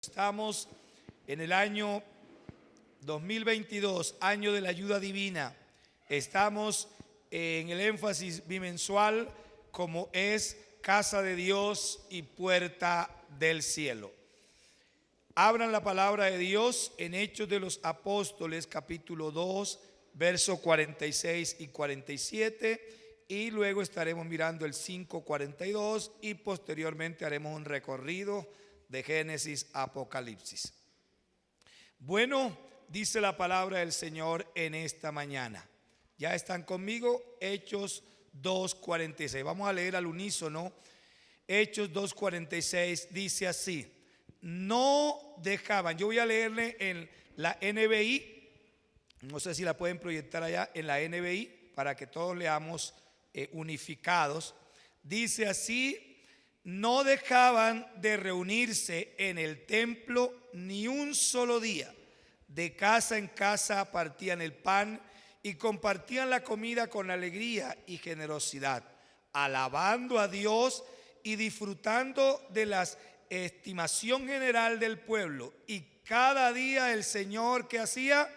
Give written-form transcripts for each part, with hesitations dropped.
Estamos en el año 2022, año de la ayuda divina. Estamos en el énfasis bimensual como es Casa de Dios y Puerta del Cielo. Abran la palabra de Dios en Hechos de los Apóstoles, capítulo 2, versos 46 y 47, y luego estaremos mirando el 5:42 y posteriormente haremos un recorrido de Génesis a Apocalipsis. Bueno, dice la palabra del Señor en esta mañana. ¿Ya están conmigo? Hechos 2:46. Vamos a leer al unísono. Hechos 2:46 dice así: no dejaban. Yo voy a leerle en la NBI. No sé si la pueden proyectar allá en la NBI para que todos leamos unificados. Dice así: no dejaban de reunirse en el templo ni un solo día. De casa en casa partían el pan y compartían la comida con alegría y generosidad, alabando a Dios y disfrutando de la estimación general del pueblo. Y cada día el Señor, ¿qué hacía?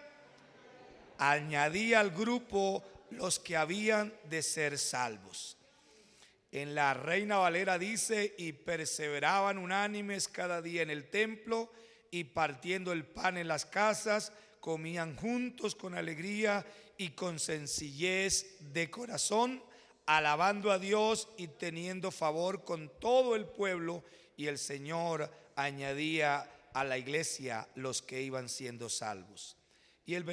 Añadía al grupo los que habían de ser salvos. En la Reina Valera dice: y perseveraban unánimes cada día en el templo y partiendo el pan en las casas, comían juntos con alegría y con sencillez de corazón, alabando a Dios y teniendo favor con todo el pueblo, y el Señor añadía a la iglesia los que iban siendo salvos. Y el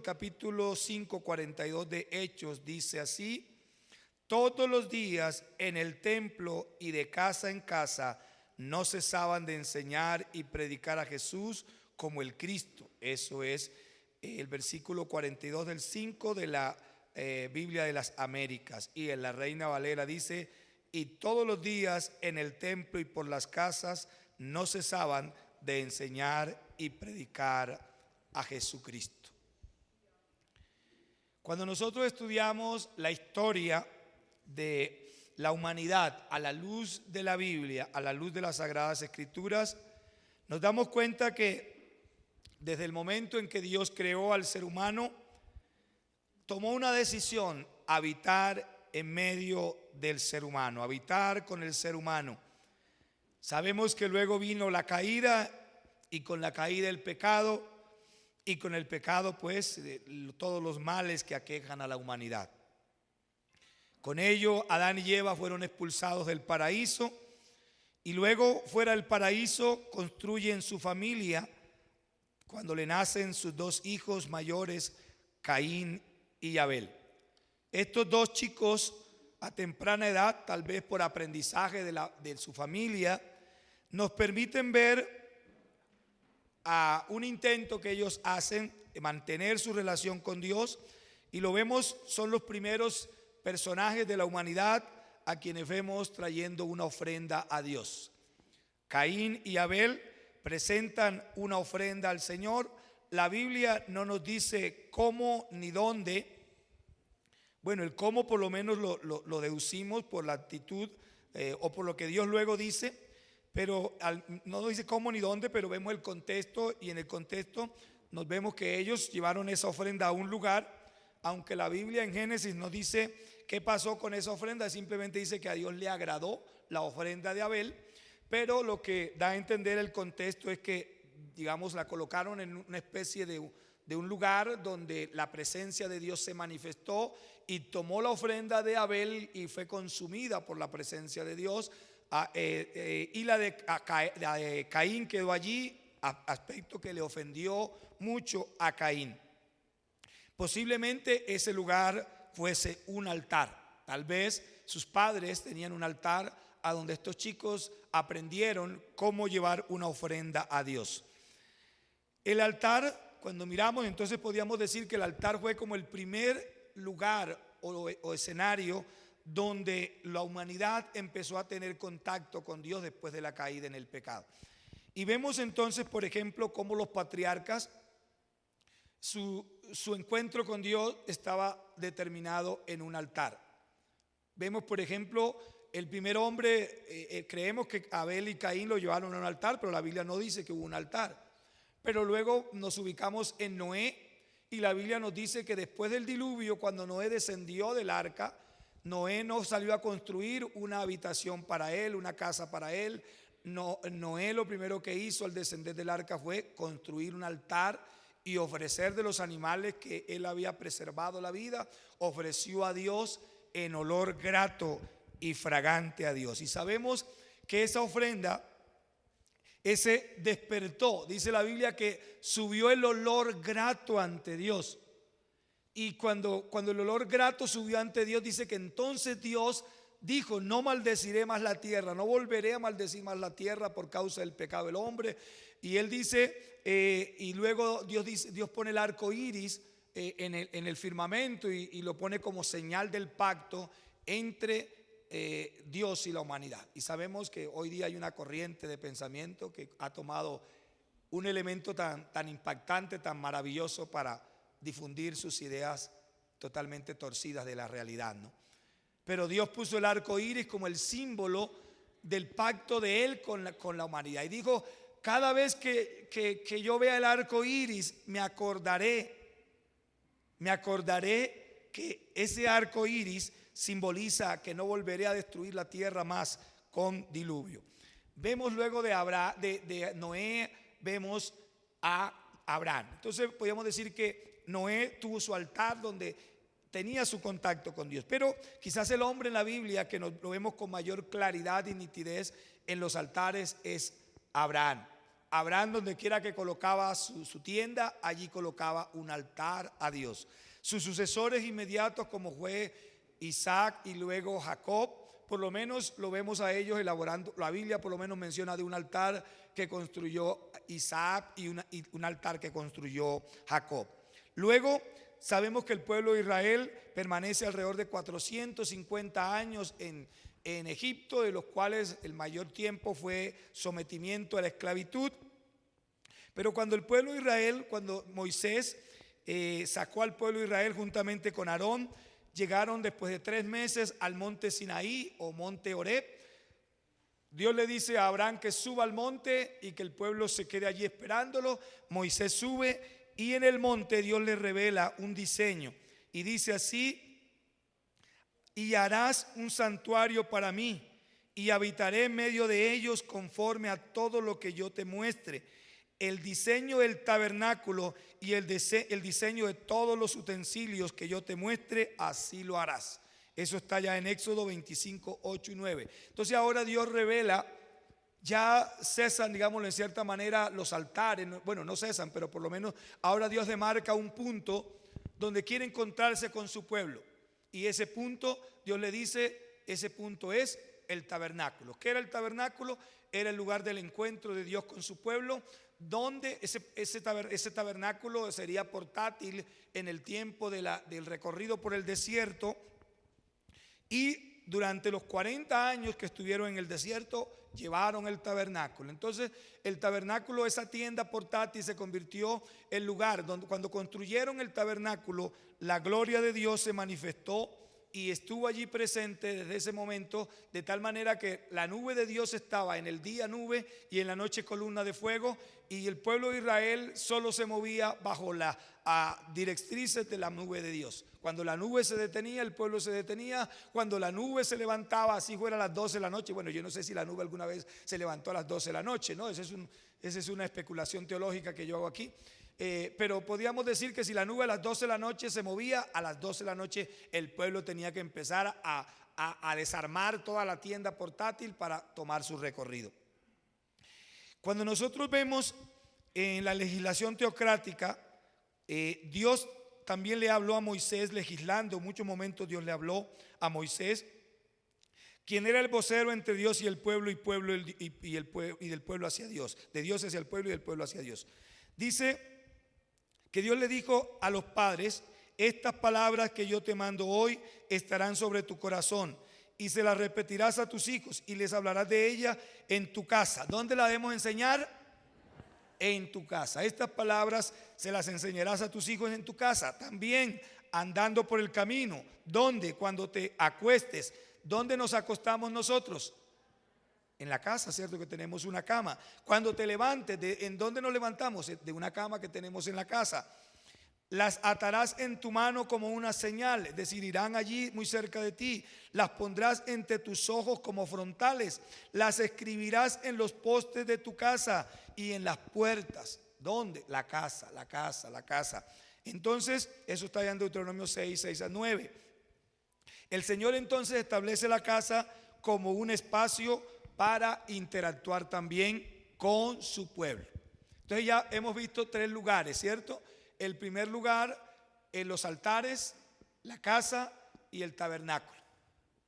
capítulo 5:42 de Hechos dice así: todos los días en el templo y de casa en casa no cesaban de enseñar y predicar a Jesús como el Cristo. Eso es el versículo 42 del 5 de la Biblia de las Américas. Y en la Reina Valera dice: y todos los días en el templo y por las casas no cesaban de enseñar y predicar a Jesucristo. Cuando nosotros estudiamos la historia de la humanidad a la luz de la Biblia, a la luz de las Sagradas Escrituras, nos damos cuenta que desde el momento en que Dios creó al ser humano, tomó una decisión: habitar en medio del ser humano, habitar con el ser humano. Sabemos que luego vino la caída, y con la caída el pecado, y con el pecado pues todos los males que aquejan a la humanidad. Con ello Adán y Eva fueron expulsados del paraíso, y luego fuera del paraíso construyen su familia cuando le nacen sus dos hijos mayores, Caín y Abel. Estos dos chicos a temprana edad, tal vez por aprendizaje de su familia, nos permiten ver a un intento que ellos hacen de mantener su relación con Dios, y lo vemos, son los primeros personajes de la humanidad a quienes vemos trayendo una ofrenda a Dios. Caín y Abel presentan una ofrenda al Señor. La Biblia no nos dice cómo ni dónde. Bueno, el cómo por lo menos lo deducimos por la actitud o por lo que Dios luego dice, pero no nos dice cómo ni dónde, pero vemos el contexto, y en el contexto nos vemos que ellos llevaron esa ofrenda a un lugar. Aunque la Biblia en Génesis no dice qué pasó con esa ofrenda, simplemente dice que a Dios le agradó la ofrenda de Abel, pero lo que da a entender el contexto es que, digamos, la colocaron en una especie de un lugar donde la presencia de Dios se manifestó, y tomó la ofrenda de Abel y fue consumida por la presencia de Dios, y la de Caín quedó allí, aspecto que le ofendió mucho a Caín. Posiblemente ese lugar fuese un altar. Tal vez sus padres tenían un altar a donde estos chicos aprendieron cómo llevar una ofrenda a Dios. El altar, cuando miramos, entonces podríamos decir que el altar fue como el primer lugar o escenario donde la humanidad empezó a tener contacto con Dios después de la caída en el pecado. Y vemos entonces, por ejemplo, cómo los patriarcas, su encuentro con Dios estaba determinado en un altar. Vemos, por ejemplo, el primer hombre, creemos que Abel y Caín lo llevaron a un altar, pero la Biblia no dice que hubo un altar. Pero luego nos ubicamos en Noé y la Biblia nos dice que después del diluvio, cuando Noé descendió del arca, Noé no salió a construir una habitación para él, una casa para él. Noé lo primero que hizo al descender del arca fue construir un altar y ofrecer de los animales que él había preservado la vida, ofreció a Dios en olor grato y fragante a Dios. Y sabemos que esa ofrenda, ese despertó, dice la Biblia que subió el olor grato ante Dios. Y cuando el olor grato subió ante Dios, dice que entonces Dios dijo: no maldeciré más la tierra, no volveré a maldecir más la tierra por causa del pecado del hombre. Y él dice, y luego Dios pone el arco iris en el firmamento y lo pone como señal del pacto entre Dios y la humanidad. Y sabemos que hoy día hay una corriente de pensamiento que ha tomado un elemento tan impactante, tan maravilloso para difundir sus ideas totalmente torcidas de la realidad, ¿no? Pero Dios puso el arco iris como el símbolo del pacto de Él con la humanidad. Y dijo: cada vez que yo vea el arco iris, me acordaré que ese arco iris simboliza que no volveré a destruir la tierra más con diluvio. Vemos luego de Noé, vemos a Abraham. Entonces podríamos decir que Noé tuvo su altar donde tenía su contacto con Dios. Pero quizás el hombre en la Biblia que lo vemos con mayor claridad y nitidez en los altares es Abraham. Abraham, donde quiera que colocaba su tienda, allí colocaba un altar a Dios. Sus sucesores inmediatos, como fue Isaac y luego Jacob, por lo menos lo vemos a ellos elaborando. La Biblia por lo menos menciona de un altar que construyó Isaac y un altar que construyó Jacob. Luego sabemos que el pueblo de Israel permanece alrededor de 450 años en Egipto, de los cuales el mayor tiempo fue sometimiento a la esclavitud. Pero cuando el pueblo de Israel, cuando Moisés sacó al pueblo de Israel juntamente con Aarón, llegaron después de 3 meses al monte Sinaí o monte Horeb. Dios le dice a Abraham que suba al monte y que el pueblo se quede allí esperándolo. Moisés sube y en el monte Dios le revela un diseño y dice así: y harás un santuario para mí y habitaré en medio de ellos conforme a todo lo que yo te muestre. El diseño del tabernáculo y el diseño de todos los utensilios que yo te muestre, así lo harás. Eso está ya en Éxodo 25, 8 y 9. Entonces ahora Dios revela, ya cesan, digámoslo en cierta manera, los altares. Bueno, no cesan, pero por lo menos ahora Dios demarca un punto donde quiere encontrarse con su pueblo. Y ese punto, Dios le dice, ese punto es el tabernáculo. ¿Qué era el tabernáculo? Era el lugar del encuentro de Dios con su pueblo, donde ese tabernáculo sería portátil en el tiempo del recorrido por el desierto. Y durante los 40 años que estuvieron en el desierto, llevaron el tabernáculo. Entonces el tabernáculo, esa tienda portátil, se convirtió en lugar donde, cuando construyeron el tabernáculo, la gloria de Dios se manifestó y estuvo allí presente desde ese momento, de tal manera que la nube de Dios estaba en el día nube y en la noche columna de fuego, y el pueblo de Israel solo se movía bajo las directrices de la nube de Dios. Cuando la nube se detenía, el pueblo se detenía. Cuando la nube se levantaba, así fuera a las 12 de la noche. Bueno, yo no sé si la nube alguna vez se levantó a las 12 de la noche, ¿no? Esa es una especulación teológica que yo hago aquí. Pero podríamos decir que si la nube a las 12 de la noche se movía, a las 12 de la noche el pueblo tenía que empezar a desarmar toda la tienda portátil para tomar su recorrido. Cuando nosotros vemos en la legislación teocrática, Dios también le habló a Moisés legislando. En muchos momentos Dios le habló a Moisés, quien era el vocero entre Dios y el pueblo, y del pueblo hacia Dios, de Dios hacia el pueblo y del pueblo hacia Dios. Dice que Dios le dijo a los padres: estas palabras que yo te mando hoy estarán sobre tu corazón y se las repetirás a tus hijos y les hablarás de ellas en tu casa. ¿Dónde la debemos enseñar? En tu casa. Estas palabras se las enseñarás a tus hijos en tu casa, también andando por el camino, donde cuando te acuestes, ¿dónde nos acostamos nosotros? En la casa, ¿cierto? Que tenemos una cama. Cuando te levantes, ¿en dónde nos levantamos? De una cama que tenemos en la casa. Las atarás en tu mano como una señal, es decir, irán allí muy cerca de ti. Las pondrás entre tus ojos como frontales. Las escribirás en los postes de tu casa y en las puertas. ¿Dónde? La casa, la casa, la casa. Entonces, eso está allá en Deuteronomio 6, 6 a 9. El Señor entonces establece la casa como un espacio para interactuar también con su pueblo. Entonces ya hemos visto 3 lugares, ¿cierto? El primer lugar, en los altares, la casa y el tabernáculo.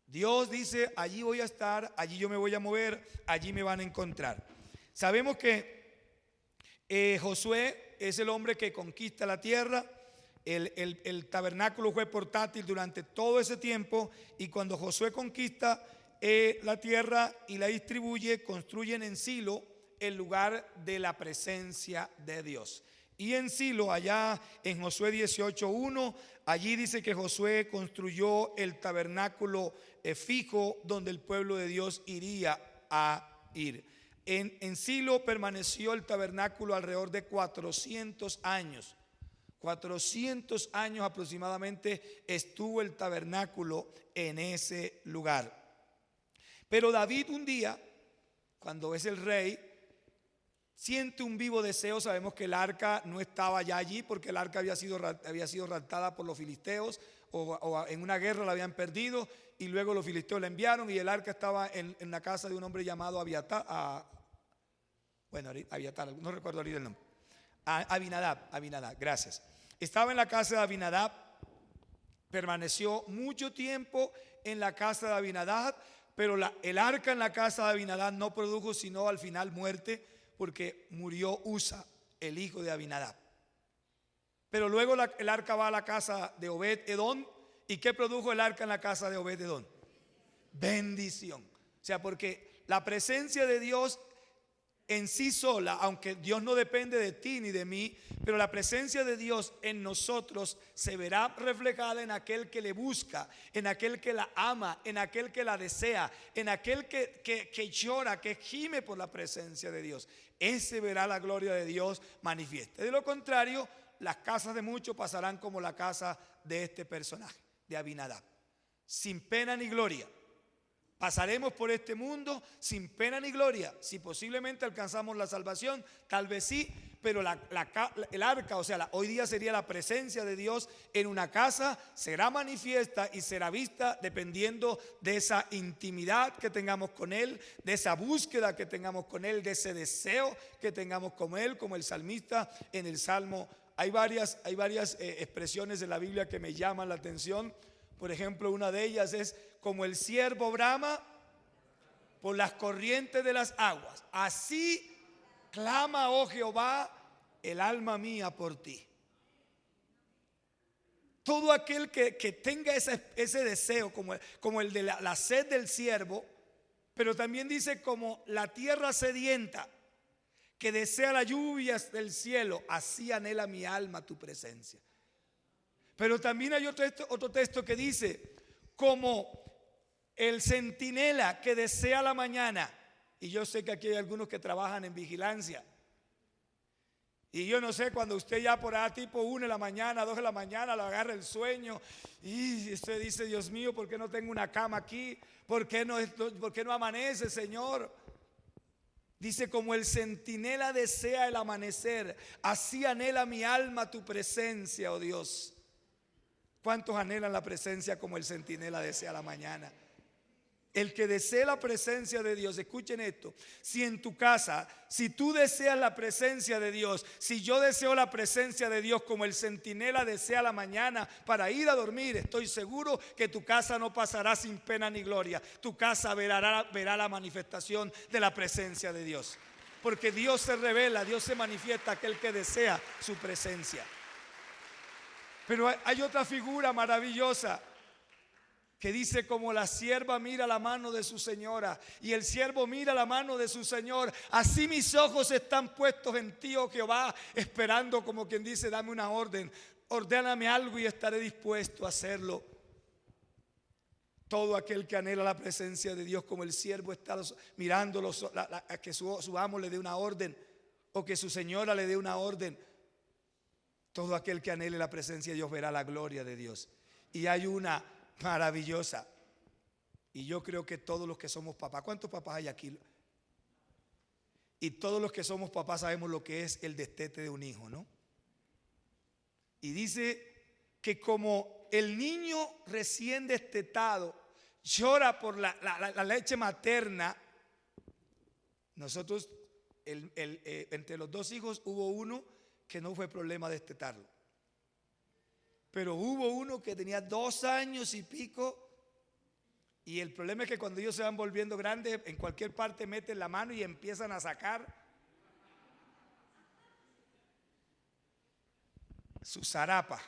Dios dice, allí voy a estar, allí yo me voy a mover, allí me van a encontrar. Sabemos que Josué es el hombre que conquista la tierra. El tabernáculo fue portátil durante todo ese tiempo, y cuando Josué conquista la tierra y la distribuye, construyen en Silo el lugar de la presencia de Dios. Y en Silo, allá en Josué 18:1, allí dice que Josué construyó el tabernáculo fijo donde el pueblo de Dios iría a ir. En Silo permaneció el tabernáculo alrededor de 400 años. 400 años aproximadamente estuvo el tabernáculo en ese lugar. Pero David un día, cuando es el rey, siente un vivo deseo. Sabemos que el arca no estaba ya allí porque el arca había sido raptada por los filisteos, o en una guerra la habían perdido, y luego los filisteos la enviaron, y el arca estaba en la casa de un hombre llamado Abiatar, no recuerdo ahorita el nombre. Abinadab, gracias. Estaba en la casa de Abinadab, permaneció mucho tiempo en la casa de Abinadab, pero el arca en la casa de Abinadab no produjo sino al final muerte, porque murió Usa, el hijo de Abinadab. Pero luego el arca va a la casa de Obed-Edom. ¿Y qué produjo el arca en la casa de Obed-Edom? Bendición. O sea, porque la presencia de Dios en sí sola, aunque Dios no depende de ti ni de mí, pero la presencia de Dios en nosotros se verá reflejada en aquel que le busca, en aquel que la ama, en aquel que la desea, en aquel que llora, que gime por la presencia de Dios. Ese verá la gloria de Dios manifiesta. De lo contrario, las casas de muchos pasarán como la casa de este personaje, de Abinadab, sin pena ni gloria. Pasaremos por este mundo sin pena ni gloria. Si posiblemente alcanzamos la salvación, tal vez sí, pero el arca, o sea, hoy día sería la presencia de Dios en una casa, será manifiesta y será vista dependiendo de esa intimidad que tengamos con Él, de esa búsqueda que tengamos con Él, de ese deseo que tengamos con Él, como el salmista en el Salmo. Hay varias expresiones de la Biblia que me llaman la atención. Por ejemplo, una de ellas es: como el ciervo brama por las corrientes de las aguas, así clama, oh Jehová, el alma mía por ti. Todo aquel que tenga ese deseo, como el de la sed del ciervo, pero también dice como la tierra sedienta, que desea las lluvias del cielo, así anhela mi alma tu presencia. Pero también hay otro texto que dice: como el centinela que desea la mañana. Y yo sé que aquí hay algunos que trabajan en vigilancia, y yo no sé, cuando usted ya por ahí tipo 1 de la mañana, 2 de la mañana, le agarra el sueño y usted dice: Dios mío, ¿por qué no tengo una cama aquí? ¿Por qué no amanece, Señor? Dice: como el centinela desea el amanecer, así anhela mi alma tu presencia, oh Dios. ¿Cuántos anhelan la presencia como el centinela desea la mañana? El que desea la presencia de Dios, escuchen esto: si en tu casa, si tú deseas la presencia de Dios, si yo deseo la presencia de Dios como el centinela desea la mañana para ir a dormir, estoy seguro que tu casa no pasará sin pena ni gloria. Tu casa verá la manifestación de la presencia de Dios, porque Dios se revela, Dios se manifiesta a aquel que desea su presencia. Pero hay otra figura maravillosa que dice: como la sierva mira la mano de su señora y el siervo mira la mano de su señor, así mis ojos están puestos en ti, oh Jehová, esperando, como quien dice: dame una orden, ordéname algo y estaré dispuesto a hacerlo. todo aquel que anhela la presencia de Dios, como el siervo está mirándolo a que su amo le dé una orden o que su señora le dé una orden. Todo aquel que anhele la presencia de Dios verá la gloria de Dios. Y hay una maravillosa. Y yo creo que todos los que somos papás, ¿cuántos papás hay aquí? Y todos los que somos papás sabemos lo que es el destete de un hijo, ¿no? Y dice que como el niño recién destetado llora por la leche materna, nosotros entre los dos hijos hubo uno que no fue problema destetarlo, pero hubo uno que tenía 2 años y pico, y el problema es que cuando ellos se van volviendo grandes, en cualquier parte meten la mano y empiezan a sacar su zarapa.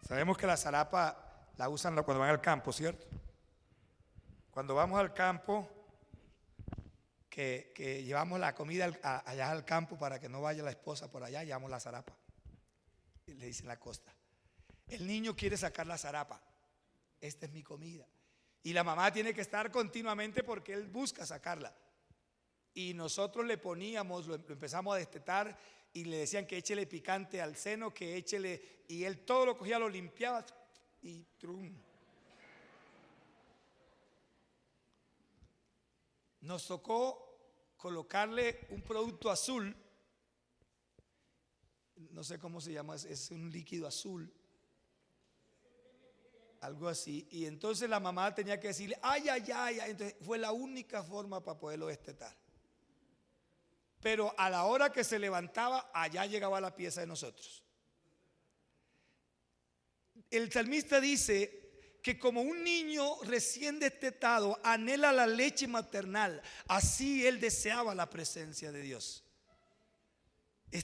Sabemos que la zarapa la usan cuando van al campo, ¿cierto? Cuando vamos al campo, que llevamos la comida allá al campo para que no vaya la esposa por allá, llevamos la zarapa. Y le dicen la costa. El niño quiere sacar la zarapa. Esta es mi comida. Y la mamá tiene que estar continuamente porque él busca sacarla. Y nosotros le poníamos, lo empezamos a destetar y le decían que échele picante al seno, que échele, y él todo lo cogía, lo limpiaba y trum. Nos tocó colocarle un producto azul, no sé cómo se llama, es un líquido azul, algo así, y entonces la mamá tenía que decirle ay, ay, ay, ay. Entonces fue la única forma para poderlo destetar. Pero a la hora que se levantaba, allá llegaba la pieza de nosotros. El salmista dice que como un niño recién destetado anhela la leche maternal, así él deseaba la presencia de Dios.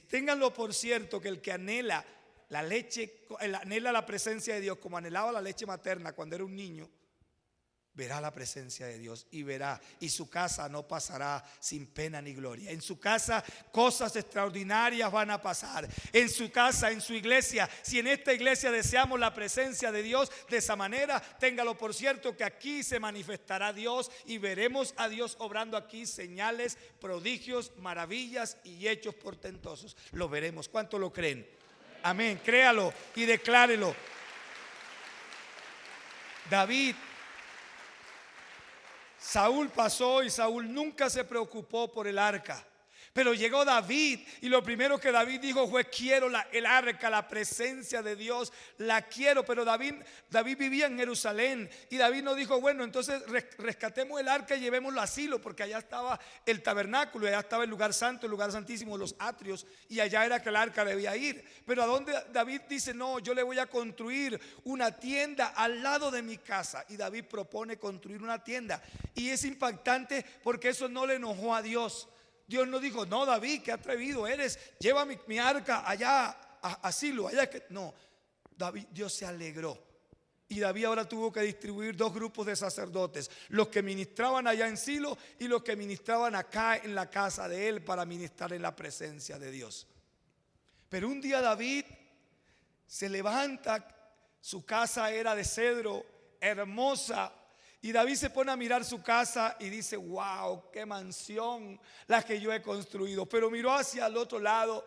Ténganlo por cierto que el que anhela la leche, anhela la presencia de Dios como anhelaba la leche materna cuando era un niño, verá la presencia de Dios y verá, y su casa no pasará sin pena ni gloria. En su casa cosas extraordinarias van a pasar. En su casa, en su iglesia, si en esta iglesia deseamos la presencia de Dios de esa manera, téngalo por cierto que aquí se manifestará Dios y veremos a Dios obrando aquí señales, prodigios, maravillas y hechos portentosos. Lo veremos. ¿Cuánto lo creen? Amén. Créalo y declárelo. Saúl pasó y Saúl nunca se preocupó por el arca. Pero llegó David y lo primero que David dijo fue: quiero el arca, la presencia de Dios, la quiero. Pero David vivía en Jerusalén y David no dijo: bueno, entonces rescatemos el arca y llevémoslo a Silo, porque allá estaba el tabernáculo, allá estaba el lugar santo, el lugar santísimo, los atrios, y allá era que el arca debía ir. Pero a donde David dice: no, yo le voy a construir una tienda al lado de mi casa. Y David propone construir una tienda, y es impactante porque eso no le enojó a Dios. Dios no dijo: no, David, qué atrevido eres, lleva mi arca allá a Silo, allá que no. Dios se alegró. Y David ahora tuvo que distribuir 2 grupos de sacerdotes: los que ministraban allá en Silo y los que ministraban acá en la casa de él para ministrar en la presencia de Dios. Pero un día David se levanta, su casa era de cedro, hermosa. Y David se pone a mirar su casa y dice: wow, qué mansión la que yo he construido. Pero miró hacia el otro lado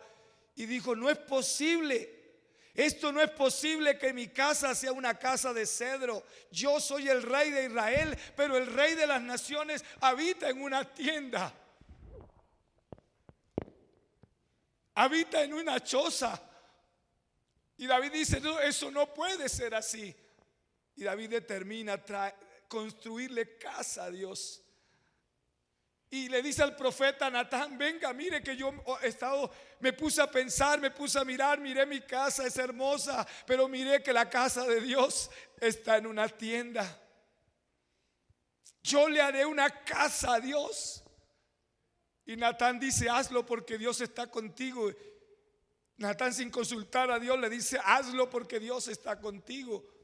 y dijo: no es posible, esto no es posible que mi casa sea una casa de cedro. Yo soy el rey de Israel, pero el rey de las naciones habita en una tienda, habita en una choza. Y David dice: no, eso no puede ser así. Y David determina construirle casa a Dios. Y le dice al profeta Natán: venga, mire que yo me puse a pensar, me puse a mirar, miré mi casa, es hermosa, pero miré que la casa de Dios está en una tienda. Yo le haré una casa a Dios. Y Natán dice: hazlo porque Dios está contigo. Natán, sin consultar a Dios, le dice: hazlo porque Dios está contigo.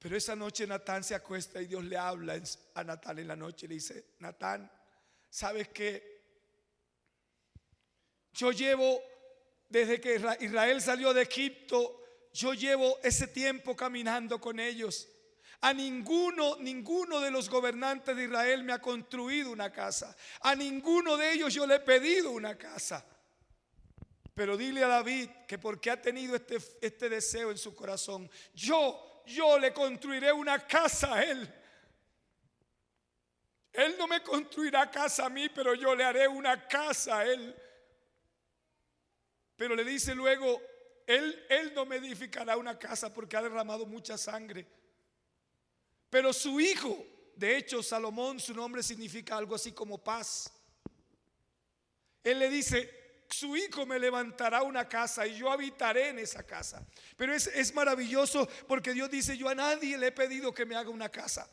Pero esa noche Natán se acuesta y Dios le habla a Natán en la noche y le dice: Natán, ¿sabes qué? Yo llevo, desde que Israel salió de Egipto, yo llevo ese tiempo caminando con ellos. A ninguno de los gobernantes de Israel me ha construido una casa. A ninguno de ellos yo le he pedido una casa. Pero dile a David que porque ha tenido este deseo en su corazón, yo le construiré una casa a él. Él no me construirá casa a mí, pero yo le haré una casa a él. Pero le dice luego, él no me edificará una casa porque ha derramado mucha sangre. Pero su hijo, de hecho Salomón, su nombre significa algo así como paz. Él le dice, su hijo me levantará una casa y yo habitaré en esa casa. Pero es maravilloso porque Dios dice, yo a nadie le he pedido que me haga una casa.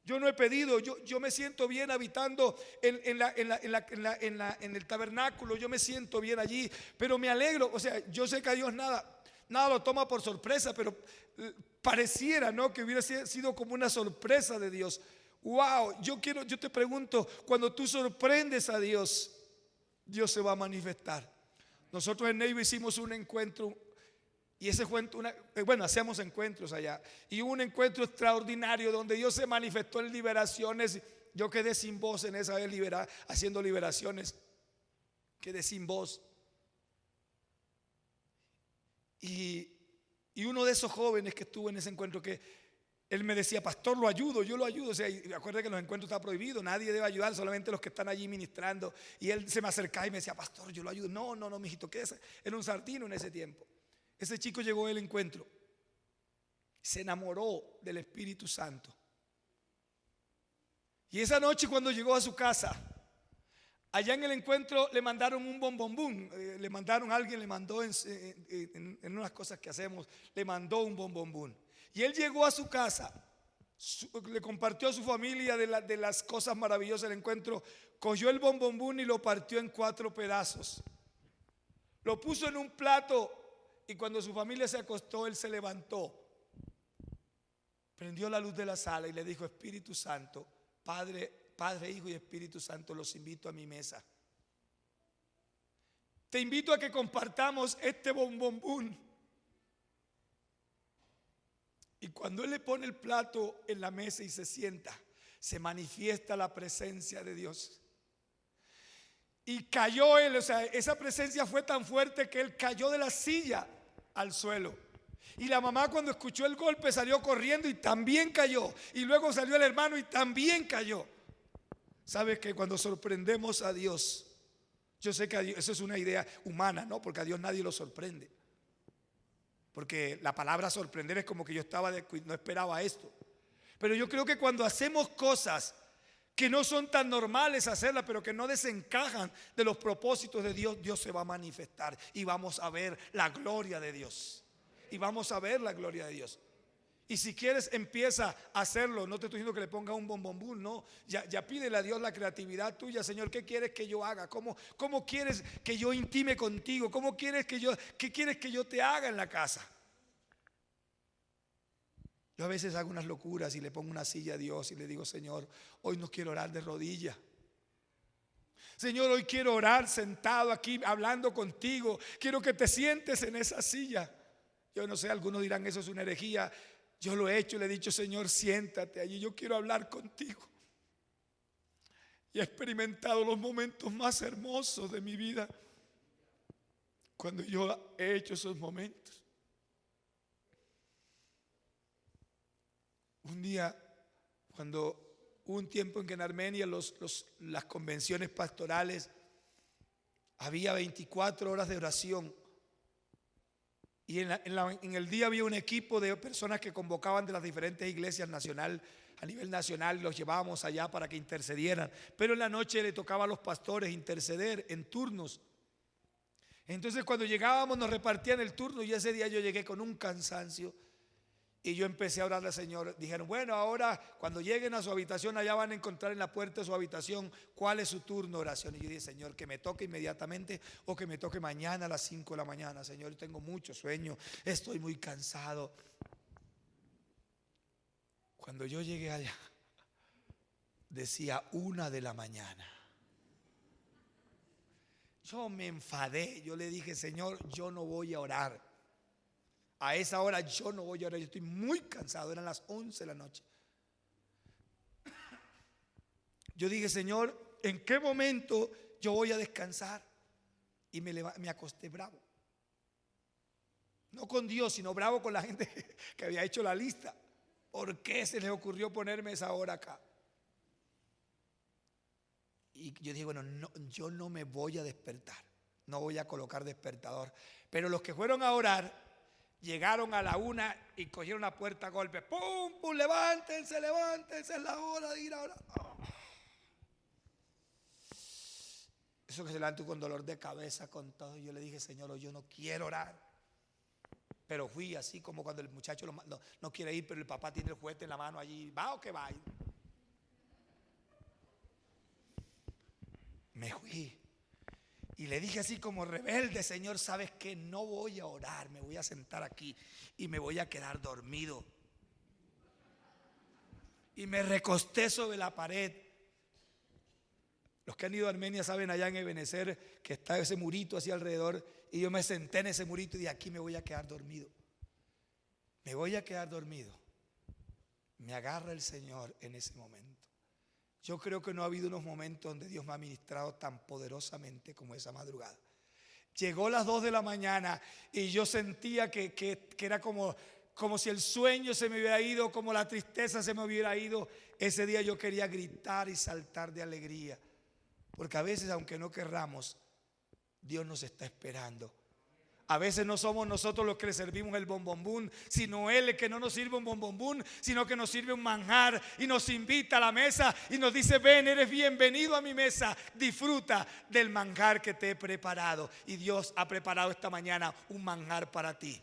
Yo no he pedido, yo me siento bien habitando en el tabernáculo, yo me siento bien allí, pero me alegro, o sea, yo sé que a Dios nada lo toma por sorpresa, pero pareciera, ¿no?, que hubiera sido como una sorpresa de Dios. Wow, yo te pregunto, cuando tú sorprendes a Dios, Dios se va a manifestar. Nosotros en Neiva hicimos un encuentro. Y ese encuentro, hacíamos encuentros allá. Y hubo un encuentro extraordinario donde Dios se manifestó en liberaciones. Yo quedé sin voz en esa vez haciendo liberaciones. Quedé sin voz. Y uno de esos jóvenes que estuvo en ese encuentro, que él me decía, pastor, yo lo ayudo. O sea, acuérdate que los encuentros están prohibidos, nadie debe ayudar, solamente los que están allí ministrando. Y él se me acercaba y me decía, pastor, yo lo ayudo. No, mijito, quédese. Era un sardino en ese tiempo. Ese chico llegó al encuentro, se enamoró del Espíritu Santo. Y esa noche cuando llegó a su casa, allá en el encuentro le mandaron un bombombún. Alguien le mandó en unas cosas que hacemos, le mandó un bombombún. Y él llegó a su casa, le compartió a su familia de las cosas maravillosas del encuentro, cogió el bombombún y lo partió en 4 pedazos. Lo puso en un plato. Y cuando su familia se acostó, él se levantó, prendió la luz de la sala y le dijo, Espíritu Santo, Padre, Hijo y Espíritu Santo, los invito a mi mesa. Te invito a que compartamos este bombombún. Y cuando él le pone el plato en la mesa y se sienta, se manifiesta la presencia de Dios. Y cayó él, o sea, esa presencia fue tan fuerte que él cayó de la silla al suelo. Y la mamá, cuando escuchó el golpe, salió corriendo y también cayó. Y luego salió el hermano y también cayó. ¿Sabes que cuando sorprendemos a Dios, yo sé que a Dios, eso es una idea humana, ¿no? Porque a Dios nadie lo sorprende. Porque la palabra sorprender es como que yo no esperaba esto. Pero yo creo que cuando hacemos cosas que no son tan normales hacerlas, pero que no desencajan de los propósitos de Dios, Dios se va a manifestar y vamos a ver la gloria de Dios. Y vamos a ver la gloria de Dios. Y si quieres, empieza a hacerlo. No te estoy diciendo que le ponga un bombombún, no. Ya pídele a Dios la creatividad tuya. Señor, ¿qué quieres que yo haga? ¿Cómo quieres que yo intime contigo? ¿Qué quieres que yo te haga en la casa? Yo a veces hago unas locuras y le pongo una silla a Dios y le digo, Señor, hoy no quiero orar de rodillas. Señor, hoy quiero orar sentado aquí hablando contigo. Quiero que te sientes en esa silla. Yo no sé, algunos dirán eso es una herejía. Yo lo he hecho y le he dicho, Señor, siéntate allí. Yo quiero hablar contigo. Y he experimentado los momentos más hermosos de mi vida cuando yo he hecho esos momentos. Un día, cuando hubo un tiempo en que en Armenia las convenciones pastorales había 24 horas de oración. Y en el día había un equipo de personas que convocaban de las diferentes iglesias a nivel nacional, y los llevábamos allá para que intercedieran. Pero en la noche le tocaba a los pastores interceder en turnos. Entonces cuando llegábamos nos repartían el turno y ese día yo llegué con un cansancio. Y yo empecé a orarle al Señor. Dijeron, bueno, ahora cuando lleguen a su habitación, allá van a encontrar en la puerta de su habitación cuál es su turno de oración. Y yo dije, Señor, que me toque inmediatamente o que me toque mañana a las 5 de la mañana. Señor, yo tengo mucho sueño, estoy muy cansado. Cuando yo llegué allá, decía 1 de la mañana. Yo me enfadé, yo le dije, Señor, yo no voy a orar. a esa hora yo no voy a orar, yo estoy muy cansado, eran las 11 de la noche. Yo dije, Señor, ¿en qué momento yo voy a descansar? Y me acosté bravo. No con Dios, sino bravo con la gente que había hecho la lista. ¿Por qué se les ocurrió ponerme esa hora acá? Y yo dije, bueno, no, yo no me voy a despertar, no voy a colocar despertador. Pero los que fueron a orar llegaron a la 1 y cogieron la puerta a golpe. ¡Pum, pum! Levántense, levántense, es la hora de ir a orar. Eso que se levantó con dolor de cabeza, con todo. Yo le dije, Señor, yo no quiero orar. Pero fui así como cuando el muchacho no quiere ir, pero el papá tiene el juguete en la mano allí. ¿Va o qué va? Me fui. Y le dije así como rebelde, Señor, ¿sabes qué? No voy a orar, me voy a sentar aquí y me voy a quedar dormido. Y me recosté sobre la pared. Los que han ido a Armenia saben allá en Ebenezer que está ese murito así alrededor. Y yo me senté en ese murito y de aquí me voy a quedar dormido. Me voy a quedar dormido. Me agarra el Señor en ese momento. Yo creo que no ha habido unos momentos donde Dios me ha ministrado tan poderosamente como esa madrugada. Llegó las 2 de la mañana y yo sentía que era como si el sueño se me hubiera ido, como la tristeza se me hubiera ido. Ese día yo quería gritar y saltar de alegría. Porque a veces, aunque no querramos, Dios nos está esperando. A veces no somos nosotros los que le servimos el bombombún, sino Él el que no nos sirve un bombombún, sino que nos sirve un manjar y nos invita a la mesa y nos dice, ven, eres bienvenido a mi mesa, disfruta del manjar que te he preparado. Y Dios ha preparado esta mañana un manjar para ti.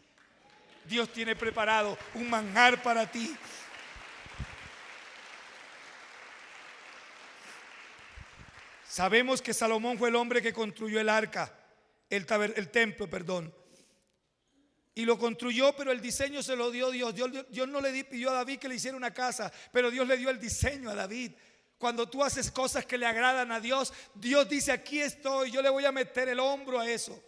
Dios tiene preparado un manjar para ti. Sabemos que Salomón fue el hombre que construyó el arca, el templo, perdón. Y lo construyó, pero el diseño se lo dio Dios. Dios no le pidió a David que le hiciera una casa, pero Dios le dio el diseño a David. Cuando tú haces cosas que le agradan a Dios, Dios dice, aquí estoy, yo le voy a meter el hombro a eso.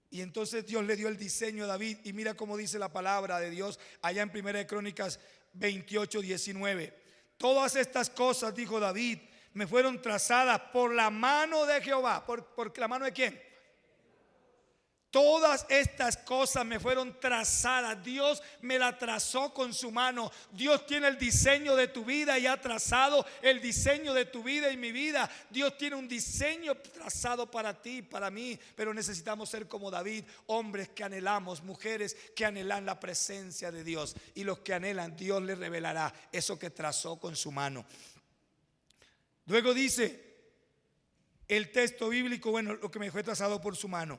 Y entonces Dios le dio el diseño a David. Y mira cómo dice la palabra de Dios allá en 1 Crónicas 28, 19. Todas estas cosas, dijo David, me fueron trazadas por la mano de Jehová. ¿Por la mano de quién? Todas estas cosas me fueron trazadas. Dios me la trazó con su mano. Dios tiene el diseño de tu vida y ha trazado el diseño de tu vida y mi vida. Dios tiene un diseño trazado para ti, para mí. Pero necesitamos ser como David, hombres que anhelamos, mujeres que anhelan la presencia de Dios. Y los que anhelan, Dios les revelará eso que trazó con su mano. Luego dice el texto bíblico, bueno, lo que me fue trazado por su mano.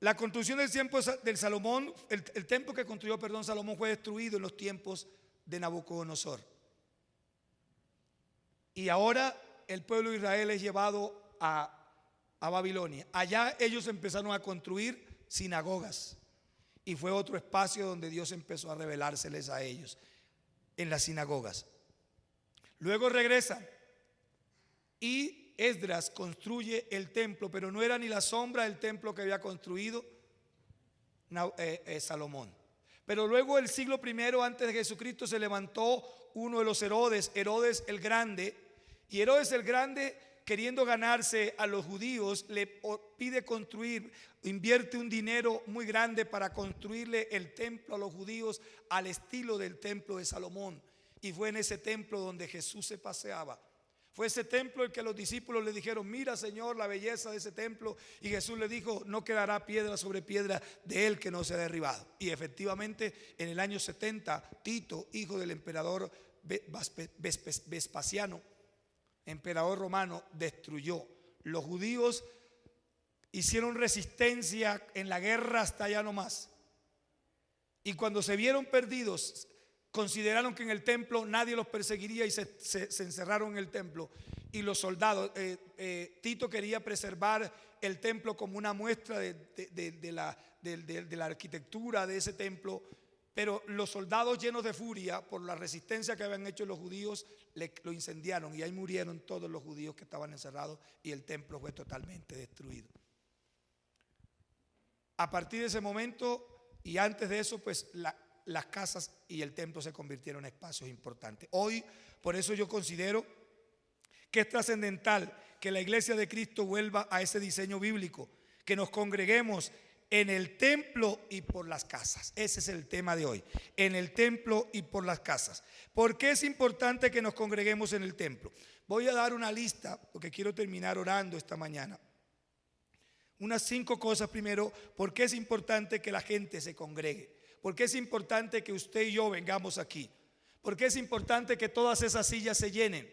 La construcción del templo del Salomón, el templo que construyó, Salomón fue destruido en los tiempos de Nabucodonosor. Y ahora el pueblo de Israel es llevado a Babilonia. Allá ellos empezaron a construir sinagogas. Y fue otro espacio donde Dios empezó a revelárseles a ellos, en las sinagogas. Luego regresan y Esdras construye el templo, pero no era ni la sombra del templo que había construido Salomón. Pero luego el siglo I antes de Jesucristo se levantó uno de los Herodes el Grande. Y Herodes el Grande, queriendo ganarse a los judíos, le pide construir, invierte un dinero muy grande para construirle el templo a los judíos al estilo del templo de Salomón. Y fue en ese templo donde Jesús se paseaba. Fue ese templo el que los discípulos le dijeron, mira, Señor, la belleza de ese templo. Y Jesús le dijo, no quedará piedra sobre piedra de él que no sea derribado. Y efectivamente en el año 70 Tito, hijo del emperador Vespasiano, emperador romano, destruyó. Los judíos hicieron resistencia en la guerra hasta allá no más. Y cuando se vieron perdidos, consideraron que en el templo nadie los perseguiría y se encerraron en el templo. Y los soldados, Tito quería preservar el templo como una muestra de la arquitectura de ese templo, pero los soldados, llenos de furia por la resistencia que habían hecho los judíos, lo incendiaron y ahí murieron todos los judíos que estaban encerrados y el templo fue totalmente destruido. A partir de ese momento Y antes de eso, pues las casas y el templo se convirtieron en espacios importantes. Hoy, por eso yo considero que es trascendental que la iglesia de Cristo vuelva a ese diseño bíblico, que nos congreguemos en el templo y por las casas. Ese es el tema de hoy, en el templo y por las casas. ¿Por qué es importante que nos congreguemos en el templo? Voy a dar una lista porque quiero terminar orando esta mañana. Unas 5 cosas. Primero, ¿por qué es importante que la gente se congregue? ¿Por qué es importante que usted y yo vengamos aquí? ¿Por qué es importante que todas esas sillas se llenen?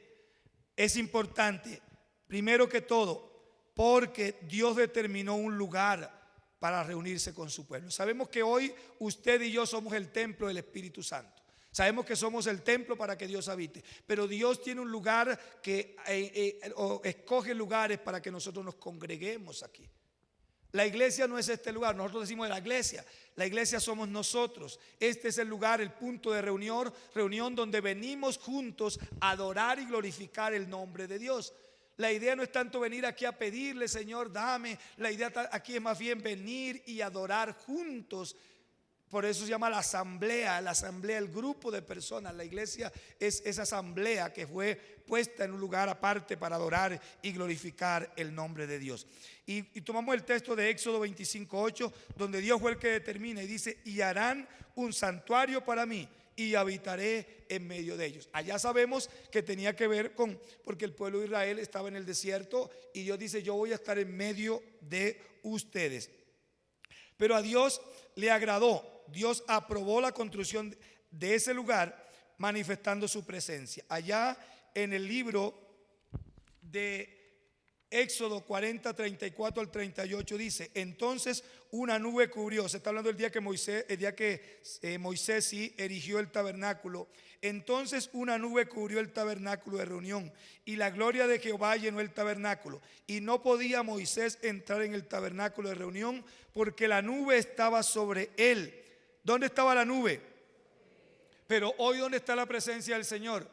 Es importante, primero que todo, porque Dios determinó un lugar para reunirse con su pueblo. Sabemos que hoy usted y yo somos el templo del Espíritu Santo. Sabemos que somos el templo para que Dios habite, pero Dios tiene un lugar que escoge lugares para que nosotros nos congreguemos aquí. La iglesia no es este lugar, nosotros decimos de la iglesia somos nosotros. Este es el lugar, el punto de reunión donde venimos juntos a adorar y glorificar el nombre de Dios. La idea no es tanto venir aquí a pedirle, Señor, dame. La idea aquí es más bien venir y adorar juntos. Por eso se llama la asamblea, el grupo de personas. La iglesia es esa asamblea que fue puesta en un lugar aparte para adorar y glorificar el nombre de Dios. Y tomamos el texto de Éxodo 25:8, donde Dios fue el que determina y dice: y harán un santuario para mí y habitaré en medio de ellos. Allá sabemos que tenía que ver porque el pueblo de Israel estaba en el desierto y Dios dice: yo voy a estar en medio de ustedes. Pero a Dios le agradó, Dios aprobó la construcción de ese lugar manifestando su presencia. Allá en el libro de Éxodo 40, 34 al 38 dice: entonces una nube cubrió. Se está hablando del día que Moisés sí erigió el tabernáculo. Entonces una nube cubrió el tabernáculo de reunión y la gloria de Jehová llenó el tabernáculo. Y no podía Moisés entrar en el tabernáculo de reunión porque la nube estaba sobre él. ¿Dónde estaba la nube? Pero hoy, ¿dónde está la presencia del Señor?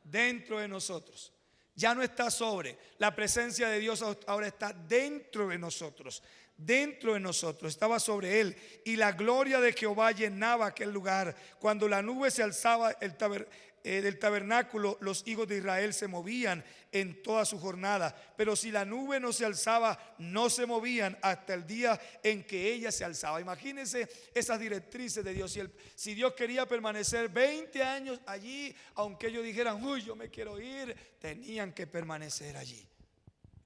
Dentro de nosotros. Ya no está sobre. La presencia de Dios ahora está dentro de nosotros. Dentro de nosotros, estaba sobre él. Y la gloria de Jehová llenaba aquel lugar. Cuando la nube se alzaba del tabernáculo, los hijos de Israel se movían en toda su jornada. Pero si la nube no se alzaba, no se movían hasta el día en que ella se alzaba. Imagínense esas directrices de Dios. Si Dios quería permanecer 20 años allí, aunque ellos dijeran: uy, yo me quiero ir, tenían que permanecer allí.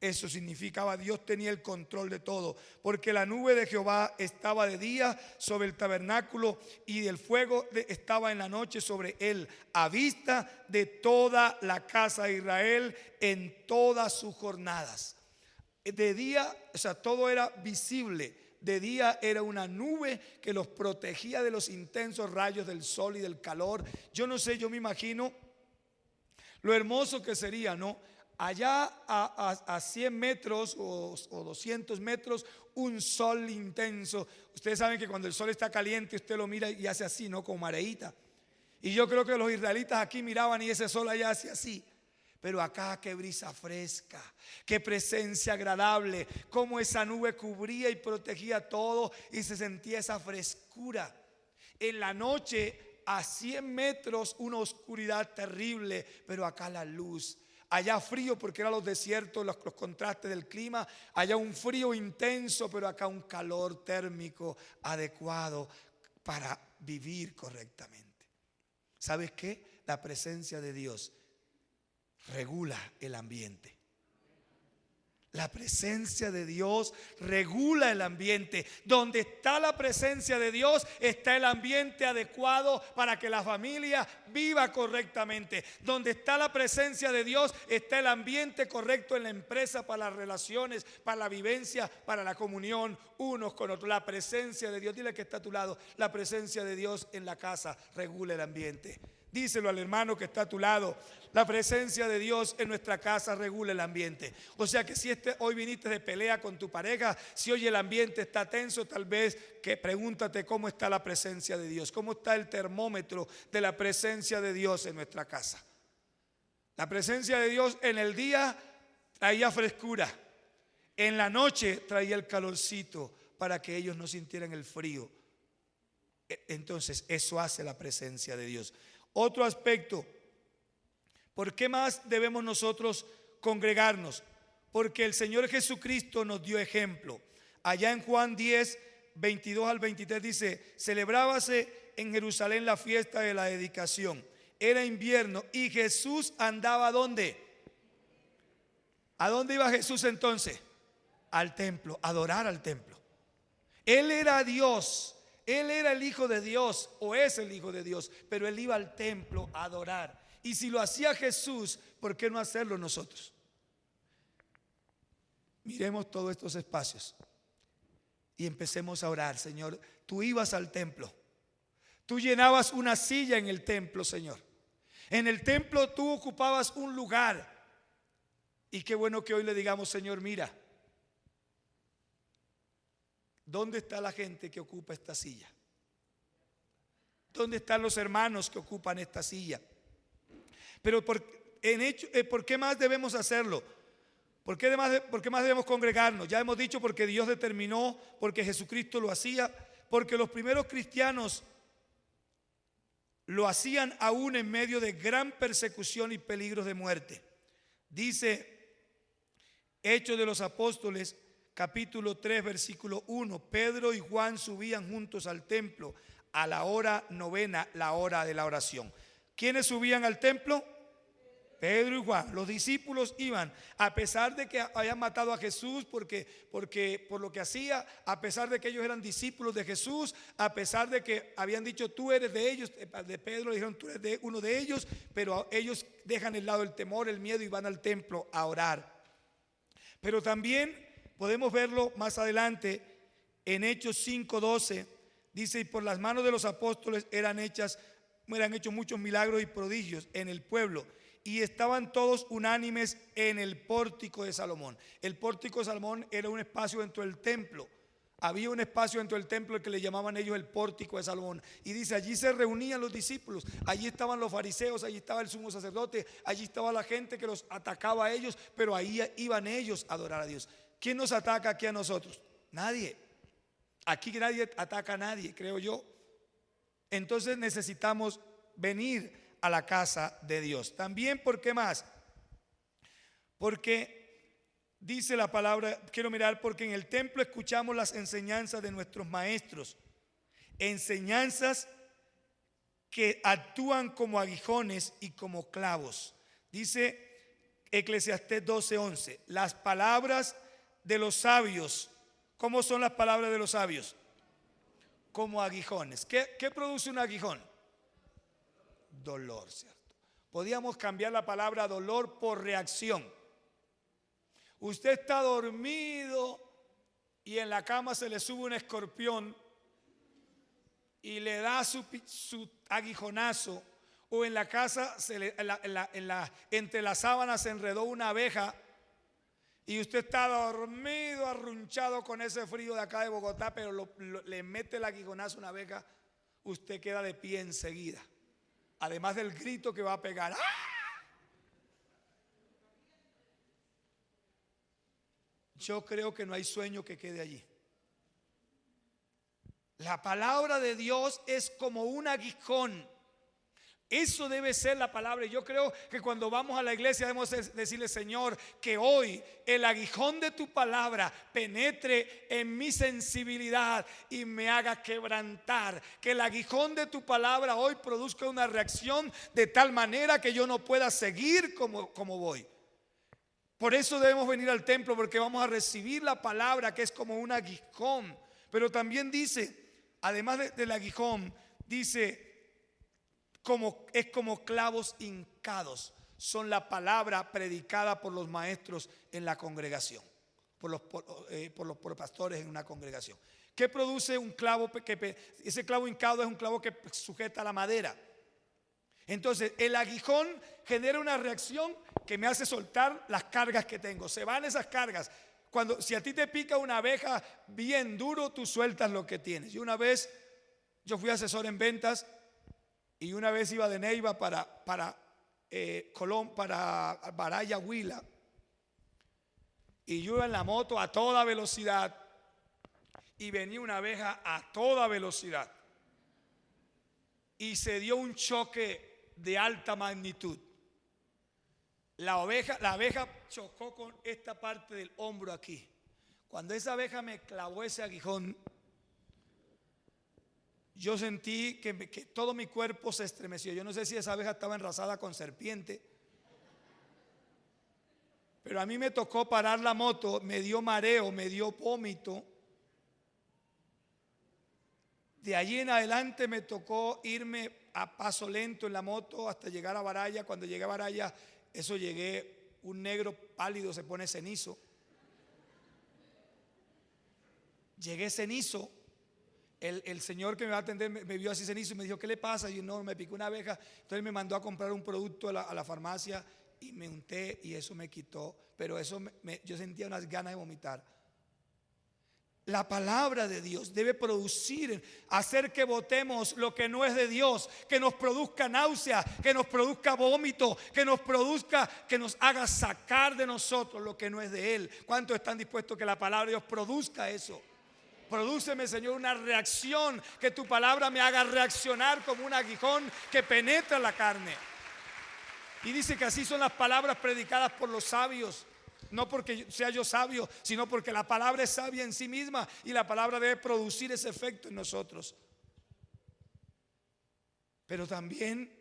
Eso significaba Dios tenía el control de todo, porque la nube de Jehová estaba de día sobre el tabernáculo y el fuego estaba en la noche sobre él, a vista de toda la casa de Israel en todas sus jornadas. De día, o sea, todo era visible. De día era una nube que los protegía de los intensos rayos del sol y del calor. Yo no sé, yo me imagino lo hermoso que sería, ¿no? Allá a 100 metros o 200 metros, un sol intenso. Ustedes saben que cuando el sol está caliente, usted lo mira y hace así, ¿no? Como mareíta. Y yo creo que los israelitas aquí miraban y ese sol allá hacía así. Pero acá, qué brisa fresca, qué presencia agradable, cómo esa nube cubría y protegía todo y se sentía esa frescura. En la noche, a 100 metros, una oscuridad terrible, pero acá la luz. Allá frío porque eran los desiertos, los contrastes del clima. Allá un frío intenso, pero acá un calor térmico adecuado para vivir correctamente. ¿Sabes qué? La presencia de Dios regula el ambiente. La presencia de Dios regula el ambiente. Donde está la presencia de Dios está el ambiente adecuado para que la familia viva correctamente. Donde está la presencia de Dios está el ambiente correcto en la empresa para las relaciones, para la vivencia, para la comunión unos con otros. La presencia de Dios, dile que está a tu lado, la presencia de Dios en la casa regula el ambiente. Díselo al hermano que está a tu lado. La presencia de Dios en nuestra casa regula el ambiente. O sea que si hoy viniste de pelea con tu pareja, si hoy el ambiente está tenso, tal vez que pregúntate cómo está la presencia de Dios, cómo está el termómetro de la presencia de Dios en nuestra casa. La presencia de Dios en el día traía frescura, en la noche traía el calorcito para que ellos no sintieran el frío Entonces eso hace la presencia de Dios. Otro aspecto, ¿por qué más debemos nosotros congregarnos? Porque el Señor Jesucristo nos dio ejemplo. Allá en Juan 10, 22 al 23 dice: celebrábase en Jerusalén la fiesta de la dedicación. Era invierno y Jesús andaba ¿dónde? ¿A dónde iba Jesús entonces? Al templo, a adorar al templo. Él era Dios, Él era el Hijo de Dios, o es el Hijo de Dios, pero Él iba al templo a adorar. Y si lo hacía Jesús, ¿por qué no hacerlo nosotros? Miremos todos estos espacios y empecemos a orar. Señor, tú ibas al templo, tú llenabas una silla en el templo, Señor. En el templo tú ocupabas un lugar. Y qué bueno que hoy le digamos: Señor, mira, ¿dónde está la gente que ocupa esta silla? ¿Dónde están los hermanos que ocupan esta silla? Pero ¿por qué más debemos hacerlo? ¿Por qué más debemos congregarnos? Ya hemos dicho: porque Dios determinó, porque Jesucristo lo hacía, porque los primeros cristianos lo hacían aún en medio de gran persecución y peligros de muerte. Dice Hechos de los Apóstoles, capítulo 3, versículo 1: Pedro y Juan subían juntos al templo a la hora novena, la hora de la oración. ¿Quiénes subían al templo? Pedro y Juan. Los discípulos iban, a pesar de que habían matado a Jesús por lo que hacía, a pesar de que ellos eran discípulos de Jesús, a pesar de que habían dicho: tú eres de ellos. De Pedro dijeron: tú eres uno de ellos. Pero ellos dejan el lado el temor, el miedo, y van al templo a orar. Pero también podemos verlo más adelante en Hechos 5:12. Dice: y por las manos de los apóstoles eran hechos muchos milagros y prodigios en el pueblo, y estaban todos unánimes en el pórtico de Salomón. El pórtico de Salomón era un espacio dentro del templo. Había un espacio dentro del templo que le llamaban ellos el pórtico de Salomón. Y dice: allí se reunían los discípulos, allí estaban los fariseos, allí estaba el sumo sacerdote, allí estaba la gente que los atacaba a ellos, pero ahí iban ellos a adorar a Dios. ¿Quién nos ataca aquí a nosotros? Nadie. Aquí nadie ataca a nadie, creo yo. Entonces necesitamos venir a la casa de Dios. También, ¿por qué más? Porque dice la palabra, quiero mirar: porque en el templo escuchamos las enseñanzas de nuestros maestros, enseñanzas que actúan como aguijones y como clavos. Dice Eclesiastés 12:11: las palabras de los sabios. ¿Cómo son las palabras de los sabios? Como aguijones. ¿Qué produce un aguijón? Dolor, ¿cierto? Podíamos cambiar la palabra dolor por reacción. Usted está dormido y en la cama se le sube un escorpión y le da su aguijonazo, o en la casa entre las sábanas se enredó una abeja y usted está dormido, arrunchado con ese frío de acá de Bogotá, pero le mete el aguijonazo a una abeja, usted queda de pie enseguida, además del grito que va a pegar. ¡Ah! Yo creo que no hay sueño que quede allí. La palabra de Dios es como un aguijón. Eso debe ser la palabra. Y yo creo que cuando vamos a la iglesia debemos decirle: Señor, que hoy el aguijón de tu palabra penetre en mi sensibilidad y me haga quebrantar. Que el aguijón de tu palabra hoy produzca una reacción de tal manera que yo no pueda seguir como voy. Por eso debemos venir al templo, porque vamos a recibir la palabra que es como un aguijón. Pero también dice, además del aguijón, dice: es como clavos hincados. Son la palabra predicada por los maestros en la congregación, por los pastores en una congregación. ¿Qué produce un clavo? Ese clavo hincado es un clavo que sujeta la madera. Entonces el aguijón genera una reacción que me hace soltar las cargas que tengo. Se van esas cargas. Si a ti te pica una abeja bien duro, tú sueltas lo que tienes. Y una vez yo fui asesor en ventas, y una vez iba de Neiva para Baraya, Huila, y yo iba en la moto a toda velocidad y venía una abeja a toda velocidad. y se dio un choque de alta magnitud. La abeja chocó con esta parte del hombro aquí. Cuando esa abeja me clavó ese aguijón, yo sentí que todo mi cuerpo se estremeció. Yo no sé si esa abeja estaba enrasada con serpiente, pero a mí me tocó parar la moto, me dio mareo, me dio vómito. De allí en adelante me tocó irme a paso lento en la moto hasta llegar a Baraya. Cuando llegué a Baraya, llegué un negro pálido, se pone cenizo. Llegué cenizo. El señor que me va a atender me vio así cenizo y me dijo: ¿qué le pasa? Y yo: no, me picó una abeja. Entonces me mandó a comprar un producto a la farmacia y me unté y eso me quitó. Pero eso yo sentía unas ganas de vomitar. La palabra de Dios debe producir, hacer que botemos lo que no es de Dios, que nos produzca náusea, que nos produzca vómito, que nos haga sacar de nosotros lo que no es de Él. ¿Cuántos están dispuestos que la palabra de Dios produzca eso? Prodúceme, Señor, una reacción, que tu palabra me haga reaccionar como un aguijón que penetra la carne. Y dice que así son las palabras predicadas por los sabios. No porque sea yo sabio, sino porque la palabra es sabia en sí misma y la palabra debe producir ese efecto en nosotros. Pero también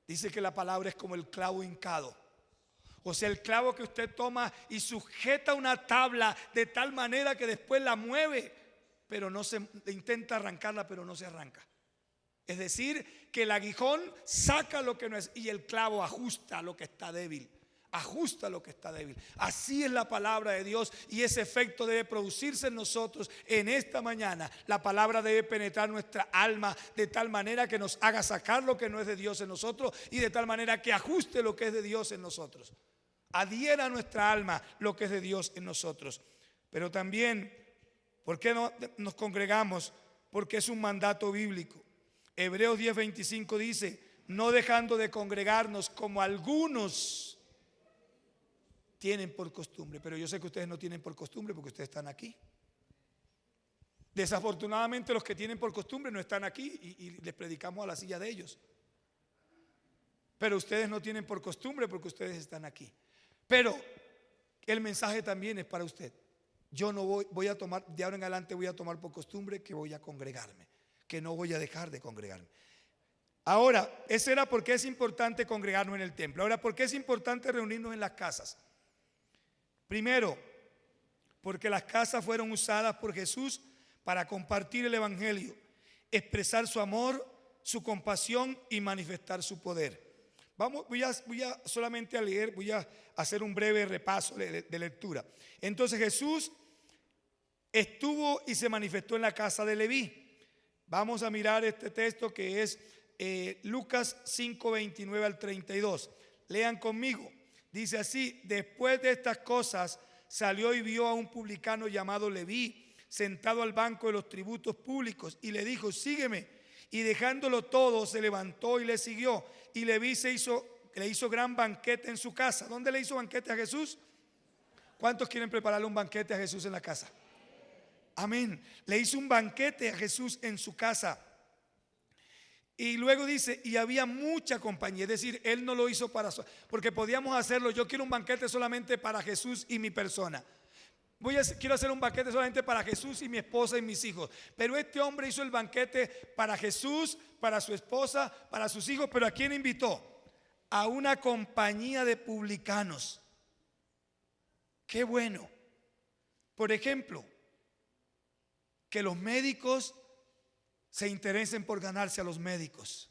dice que la palabra es como el clavo hincado. O sea, el clavo que usted toma y sujeta una tabla de tal manera que después la mueve, pero no se intenta arrancarla, pero no se arranca. Es decir, que el aguijón saca lo que no es y el clavo ajusta lo que está débil. Ajusta lo que está débil. Así es la palabra de Dios y ese efecto debe producirse en nosotros en esta mañana. La palabra debe penetrar nuestra alma de tal manera que nos haga sacar lo que no es de Dios en nosotros y de tal manera que ajuste lo que es de Dios en nosotros. Adhiera a nuestra alma lo que es de Dios en nosotros. Pero también, ¿por qué no nos congregamos? Porque es un mandato bíblico. Hebreos 10:25 dice: no dejando de congregarnos como algunos tienen por costumbre. Pero yo sé que ustedes no tienen por costumbre porque ustedes están aquí. Desafortunadamente los que tienen por costumbre no están aquí y les predicamos a la silla de ellos. Pero ustedes no tienen por costumbre porque ustedes están aquí. Pero el mensaje también es para usted. Yo no voy a tomar, de ahora en adelante voy a tomar por costumbre que voy a congregarme, que no voy a dejar de congregarme. Ahora, eso era porque es importante congregarnos en el templo. Ahora, ¿por qué es importante reunirnos en las casas? Primero, porque las casas fueron usadas por Jesús para compartir el evangelio, expresar su amor, su compasión y manifestar su poder. Voy a solamente a leer, voy a hacer un breve repaso de lectura. Entonces Jesús estuvo y se manifestó en la casa de Leví. Vamos a mirar este texto que es Lucas 5:29 al 32. Lean conmigo. Dice así: después de estas cosas salió y vio a un publicano llamado Leví sentado al banco de los tributos públicos y le dijo: sígueme. Y dejándolo todo se levantó y le siguió. Y Leví le hizo gran banquete en su casa. ¿Dónde le hizo banquete a Jesús? ¿Cuántos quieren prepararle un banquete a Jesús en la casa? Amén. Le hizo un banquete a Jesús en su casa. Y luego dice: y había mucha compañía. Es decir, él no lo hizo porque podíamos hacerlo. Yo quiero un banquete solamente para Jesús y mi persona. Quiero hacer un banquete solamente para Jesús y mi esposa y mis hijos. Pero este hombre hizo el banquete para Jesús, para su esposa, para sus hijos. Pero ¿a quién invitó? A una compañía de publicanos. Qué bueno. Por ejemplo, que los médicos se interesen por ganarse a los médicos,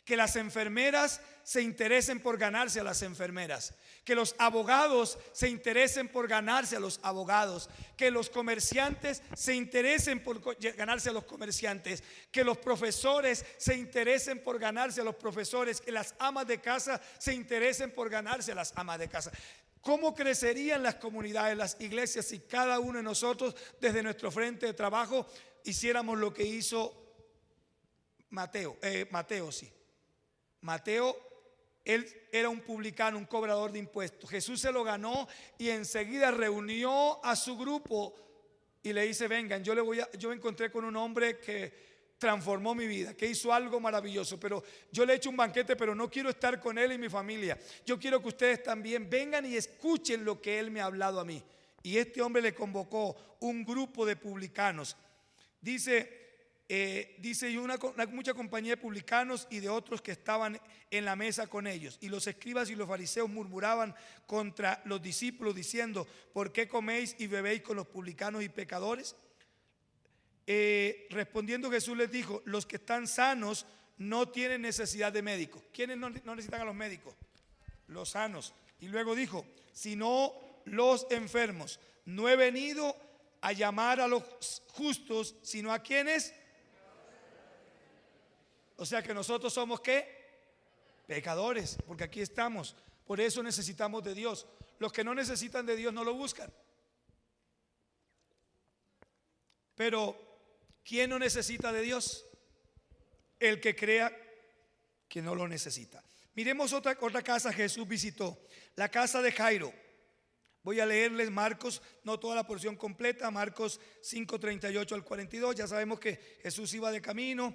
que las enfermeras se interesen por ganarse a las enfermeras, que los abogados se interesen por ganarse a los abogados, que los comerciantes se interesen por ganarse a los comerciantes, que los profesores se interesen por ganarse a los profesores, que las amas de casa se interesen por ganarse a las amas de casa. ¿Cómo crecerían las comunidades, las iglesias, si cada uno de nosotros desde nuestro frente de trabajo hiciéramos lo que hizo Mateo? Mateo, él era un publicano, un cobrador de impuestos. Jesús se lo ganó y enseguida reunió a su grupo y le dice: vengan, yo me encontré con un hombre que transformó mi vida, que hizo algo maravilloso. Pero yo le he hecho un banquete, pero no quiero estar con él y mi familia. Yo quiero que ustedes también vengan y escuchen lo que él me ha hablado a mí. Y este hombre le convocó un grupo de publicanos. Dice y mucha compañía de publicanos y de otros que estaban en la mesa con ellos. Y los escribas y los fariseos murmuraban contra los discípulos diciendo: ¿por qué coméis y bebéis con los publicanos y pecadores? Respondiendo Jesús les dijo: los que están sanos no tienen necesidad de médicos. ¿Quiénes no necesitan a los médicos? Los sanos. Y luego dijo: sino los enfermos. No he venido a llamar a los justos, sino a quienes. O sea que nosotros somos ¿qué? Pecadores, porque aquí estamos. Por eso necesitamos de Dios. Los que no necesitan de Dios no lo buscan. Pero ¿quién no necesita de Dios? El que crea que no lo necesita. Miremos otra casa. Jesús visitó la casa de Jairo. Voy a leerles Marcos, no toda la porción completa, Marcos 5:38 al 42. Ya sabemos que Jesús iba de camino,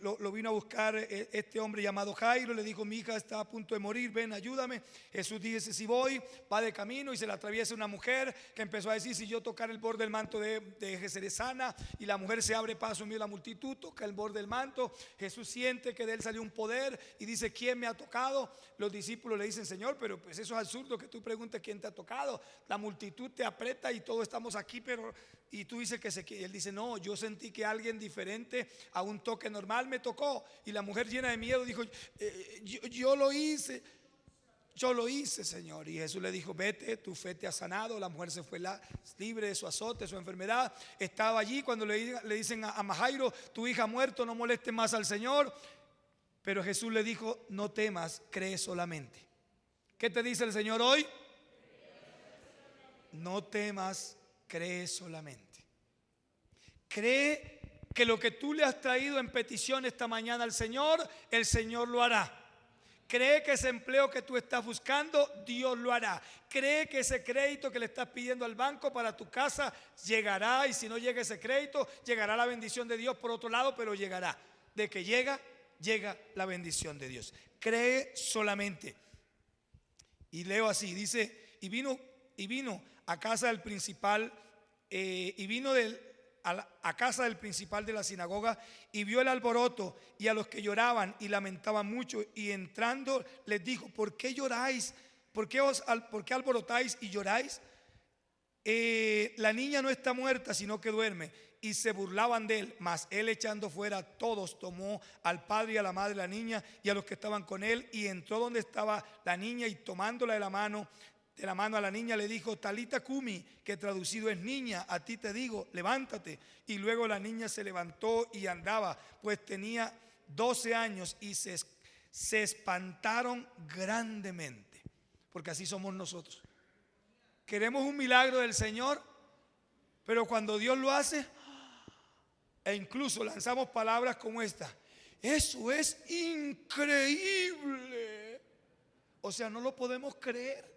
lo vino a buscar este hombre llamado Jairo. Le dijo: mi hija está a punto de morir, ven, ayúdame. Jesús dice: si voy. Va de camino y se le atraviesa una mujer que empezó a decir: si yo tocar el borde del manto de Jesús seré sana. Y la mujer se abre paso en medio de la multitud, toca el borde del manto. Jesús siente que de él salió un poder y dice: ¿quién me ha tocado? Los discípulos le dicen: Señor, pero pues eso es absurdo que tú preguntes quién te ha tocado. La multitud te aprieta y todos estamos aquí, pero y tú dices que él dice: no, yo sentí que alguien diferente a un toque normal me tocó. Y la mujer, llena de miedo, dijo: yo lo hice, Señor. Y Jesús le dijo: vete, tu fe te ha sanado. La mujer se fue libre de su azote, de su enfermedad. Estaba allí cuando le dicen a Jairo: tu hija ha muerto, no molestes más al Señor. Pero Jesús le dijo: no temas, cree solamente. ¿Qué te dice el Señor hoy? No temas, cree solamente. Cree que lo que tú le has traído en petición esta mañana al Señor, el Señor lo hará. Cree que ese empleo que tú estás buscando, Dios lo hará. Cree que ese crédito que le estás pidiendo al banco para tu casa llegará. Y si no llega ese crédito, llegará la bendición de Dios por otro lado, pero llegará. De que llega la bendición de Dios. Cree solamente. Y leo así, dice: y vino a casa del principal, a casa del principal de la sinagoga, y vio el alboroto y a los que lloraban y lamentaban mucho, y entrando les dijo: ¿por qué lloráis? ¿Por qué alborotáis y lloráis? La niña no está muerta, sino que duerme. Y se burlaban de él. Mas él, echando fuera a todos, tomó al padre y a la madre de la niña y a los que estaban con él, y entró donde estaba la niña, y tomándola de la mano a la niña, le dijo: talita cumi, que traducido es: niña, a ti te digo, levántate. Y luego la niña se levantó y andaba, pues tenía 12 años, y se espantaron grandemente. Porque así somos nosotros. Queremos un milagro del Señor, pero cuando Dios lo hace, e incluso lanzamos palabras como esta: eso es increíble. O sea, no lo podemos creer.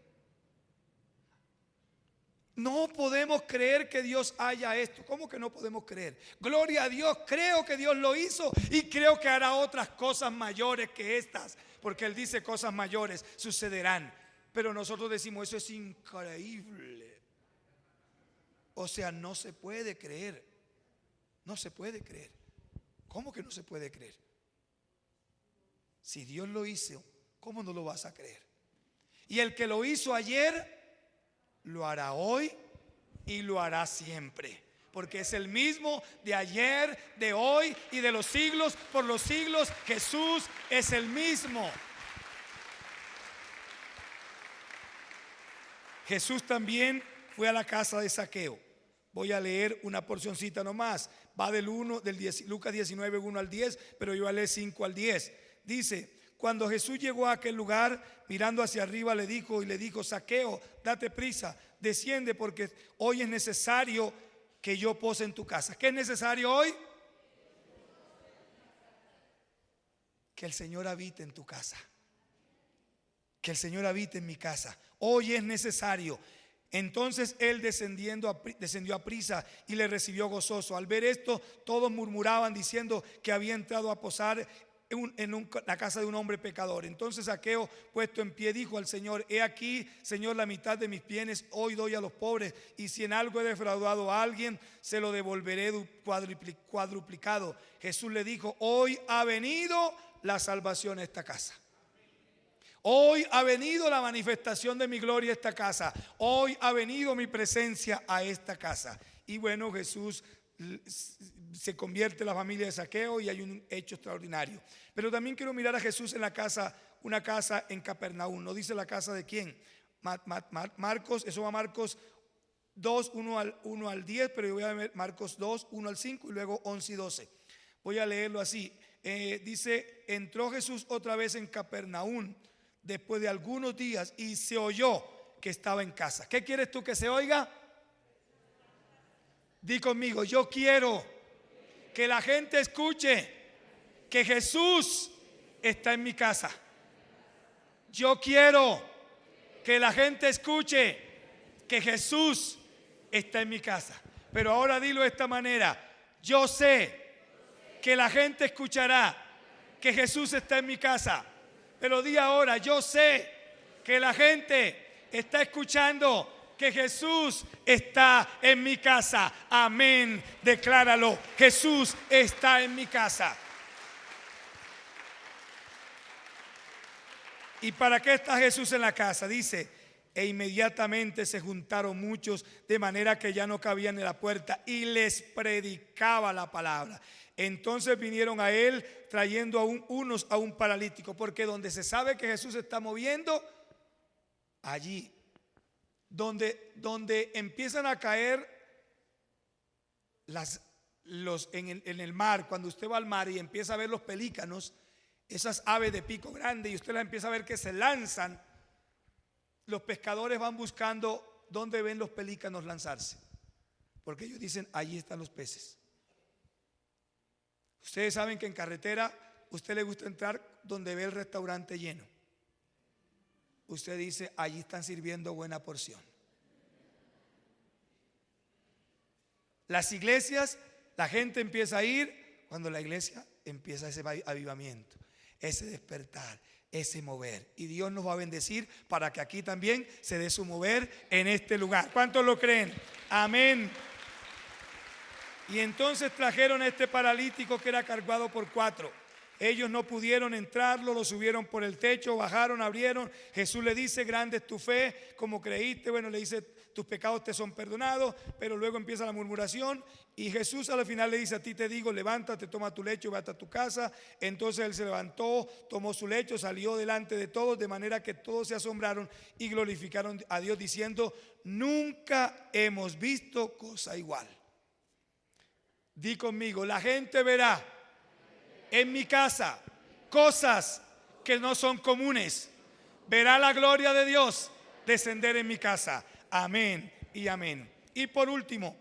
No podemos creer que Dios haya esto. ¿Cómo que no podemos creer? Gloria a Dios, creo que Dios lo hizo y creo que hará otras cosas mayores que estas, porque Él dice: cosas mayores sucederán. Pero nosotros decimos: eso es increíble. O sea, no se puede creer. No se puede creer. ¿Cómo que no se puede creer? Si Dios lo hizo, ¿cómo no lo vas a creer? Y el que lo hizo ayer, lo hará hoy y lo hará siempre, porque es el mismo de ayer, de hoy y de los siglos por los siglos. Jesús es el mismo. Jesús también fue a la casa de Zaqueo. Voy a leer una porcioncita nomás. Va del Lucas 19, 1 al 10, pero yo voy a leer 5 al 10. Dice: cuando Jesús llegó a aquel lugar, mirando hacia arriba, le dijo: Zaqueo, date prisa, desciende, porque hoy es necesario que yo pose en tu casa. ¿Qué es necesario hoy? Que el Señor habite en tu casa. Que el Señor habite en mi casa. Hoy es necesario. Entonces él descendió a prisa y le recibió gozoso. Al ver esto, todos murmuraban diciendo que había entrado a posar en la casa de un hombre pecador. Entonces Zaqueo, puesto en pie, dijo al Señor: he aquí, Señor, la mitad de mis bienes hoy doy a los pobres, y si en algo he defraudado a alguien, se lo devolveré cuadruplicado. Jesús le dijo: hoy ha venido la salvación a esta casa. Hoy ha venido la manifestación de mi gloria a esta casa. Hoy ha venido mi presencia a esta casa. Y bueno, Jesús se convierte en la familia de Zaqueo y hay un hecho extraordinario. Pero también quiero mirar a Jesús en la casa, una casa en Capernaum. No dice la casa de quién. Marcos, eso va a Marcos 2, 1 al 10, pero yo voy a ver Marcos 2, 1 al 5 y luego 11 y 12. Voy a leerlo así. Dice: entró Jesús otra vez en Capernaum después de algunos días y se oyó que estaba en casa. ¿Qué quieres tú que se oiga? Di conmigo: yo quiero que la gente escuche que Jesús está en mi casa. Yo quiero que la gente escuche que Jesús está en mi casa. Pero ahora dilo de esta manera: yo sé que la gente escuchará que Jesús está en mi casa. Pero di ahora: yo sé que la gente está escuchando que Jesús está en mi casa. Amén. Decláralo: Jesús está en mi casa. ¿Y para qué está Jesús en la casa? Dice: e inmediatamente se juntaron muchos, de manera que ya no cabían en la puerta, y les predicaba la palabra. Entonces vinieron a él trayendo unos a un paralítico, porque donde se sabe que Jesús está moviendo, allí donde empiezan a caer en el mar, cuando usted va al mar y empieza a ver los pelícanos, esas aves de pico grande, y usted las empieza a ver que se lanzan, los pescadores van buscando dónde ven los pelícanos lanzarse, porque ellos dicen: allí están los peces. Ustedes saben que en carretera usted le gusta entrar donde ve el restaurante lleno. Usted dice: allí están sirviendo buena porción. Las iglesias, la gente empieza a ir cuando la iglesia empieza ese avivamiento, ese despertar, ese mover. Y Dios nos va a bendecir para que aquí también se dé su mover en este lugar. ¿Cuántos lo creen? Amén. Y entonces trajeron a este paralítico que era cargado por 4. Ellos no pudieron entrarlo, lo subieron por el techo, bajaron, abrieron. Jesús le dice: grande es tu fe, como creíste. Bueno, le dice: tus pecados te son perdonados. Pero luego empieza la murmuración y Jesús al final le dice: a ti te digo, levántate, toma tu lecho y vete a tu casa. Entonces él se levantó, tomó su lecho, salió delante de todos, de manera que todos se asombraron y glorificaron a Dios diciendo: nunca hemos visto cosa igual. Di conmigo: la gente verá en mi casa cosas que no son comunes. Verá la gloria de Dios descender en mi casa. Amén y amén. Y por último,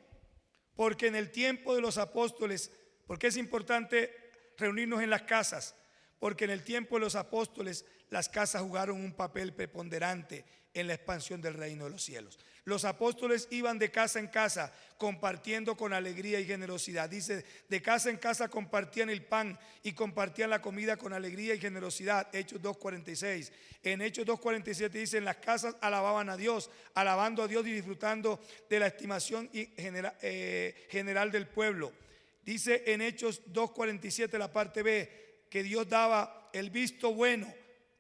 porque en el tiempo de los apóstoles, porque es importante reunirnos en las casas, porque en el tiempo de los apóstoles las casas jugaron un papel preponderante en la expansión del reino de los cielos. Los apóstoles iban de casa en casa compartiendo con alegría y generosidad. Dice: de casa en casa compartían el pan y compartían la comida con alegría y generosidad. Hechos 2:46. En Hechos 2:47 dice: en las casas alababan a Dios, alabando a Dios y disfrutando de la estimación general del pueblo. Dice en Hechos 2:47, la parte B, que Dios daba el visto bueno,